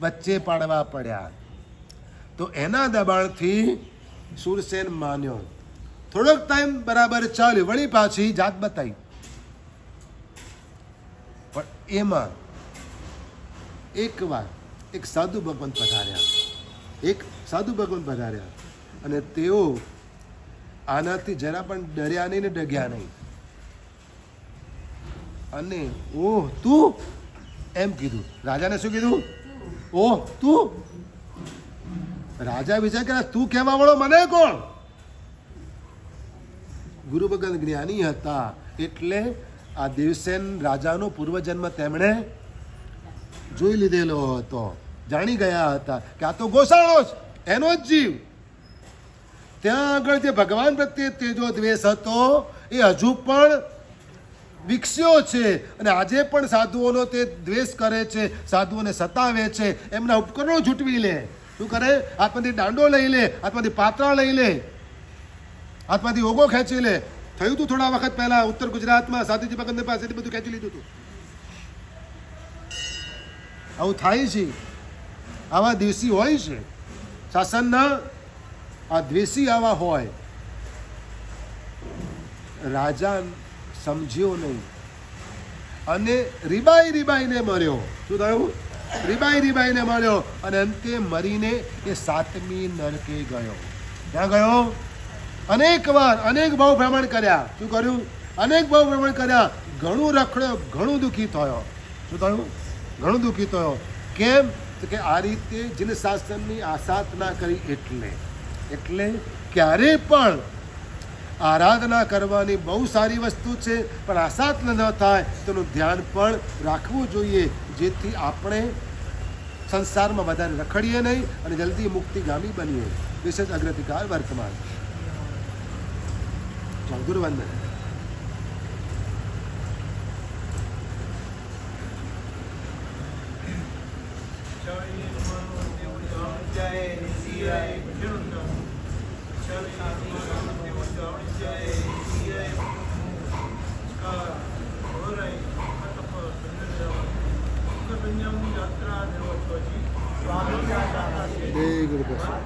વચ્ચે પાડવા પડ્યા. તો એના દબાણથી સુરસેન માન્યો. થોડોક ટાઈમ બરાબર ચાલ્યું, વળી પાછી જાત બતાવી. પણ એમાં એકવાર એક સાધુ ભગવાન પધાર્યા. એક સાધુ ભગવાન પધાર્યા અને તેઓ આનાથી જરા પણ ડર્યા નહીં ને ડગ્યા નહીં. અને ઓહ તું, એમ કીધું. રાજાને શું કીધું? ઓહ તું. રાજા વિચાર કરે, તું કહેવા વાળો મને કોણ? ગુરુ ભગવાન જ્ઞાની હતા, એટલે આ દેવસેન રાજાનો પૂર્વજન્મ તેમણે જોઈ લીધેલો હતો. જાણી ગયા હતા કે આ તો ગોસાળો જ, એનો જ જીવ. ત્યાં આગળ જે ભગવાન પ્રત્યે તેજો દ્વેષ હતો એ હજુ પણ વિકસ્યો છે. અને આજે પણ સાધુઓનો તે દ્વેષ કરે છે, સાધુઓને સતાવે છે, એમના ઉપકરણો ઝૂંટવી લે. શું કરે? હાથમાંથી દાંડો લઈ લે, હાથમાંથી પાત્રા લઈ લે, હાથમાંથી ઓગો ખેંચી લે. થયું હતું થોડા વખત પહેલા ઉત્તર ગુજરાતમાં સાધુજી ભગત પાસેથી બધું ખેંચી લીધું હતું. આવું થાય છે. આવા દિવસી હોય છે શાસનના. આ દ્વેષી આવા હોય. રાજા સમજ્યો નહીં અને રીબાઈને મર્યો. શું થયું? રીબાઈને મર્યો અને અંતે મરીને એ 7મી નરકે ગયો. ક્યાં ગયો? અનેક વાર અનેક ભાવ ભ્રમણ કર્યા. શું કર્યું? અનેક ભાવ ભ્રમણ કર્યા. ઘણું રખડ્યો, ઘણું દુઃખી થયો. શું થયું? ઘણું દુઃખી થયો. કેમ? કે આ રીતે જીન શાસનની આસાધના કરી. એટલે ક્યારે પણ આરાધના કરવાની બહુ સારી વસ્તુ છે, પણ આસાત્ન ન થાય તેનું ધ્યાન પણ રાખવું જોઈએ, જેથી આપણે સંસારમાં વધારે રખડીએ નહીં અને જલ્દી મુક્તિગામી બનીએ. વિશેષ અગ્રતિકાર વર્તમાન. ગુરુવંદન. જય ગુરુ પ્રસાદ.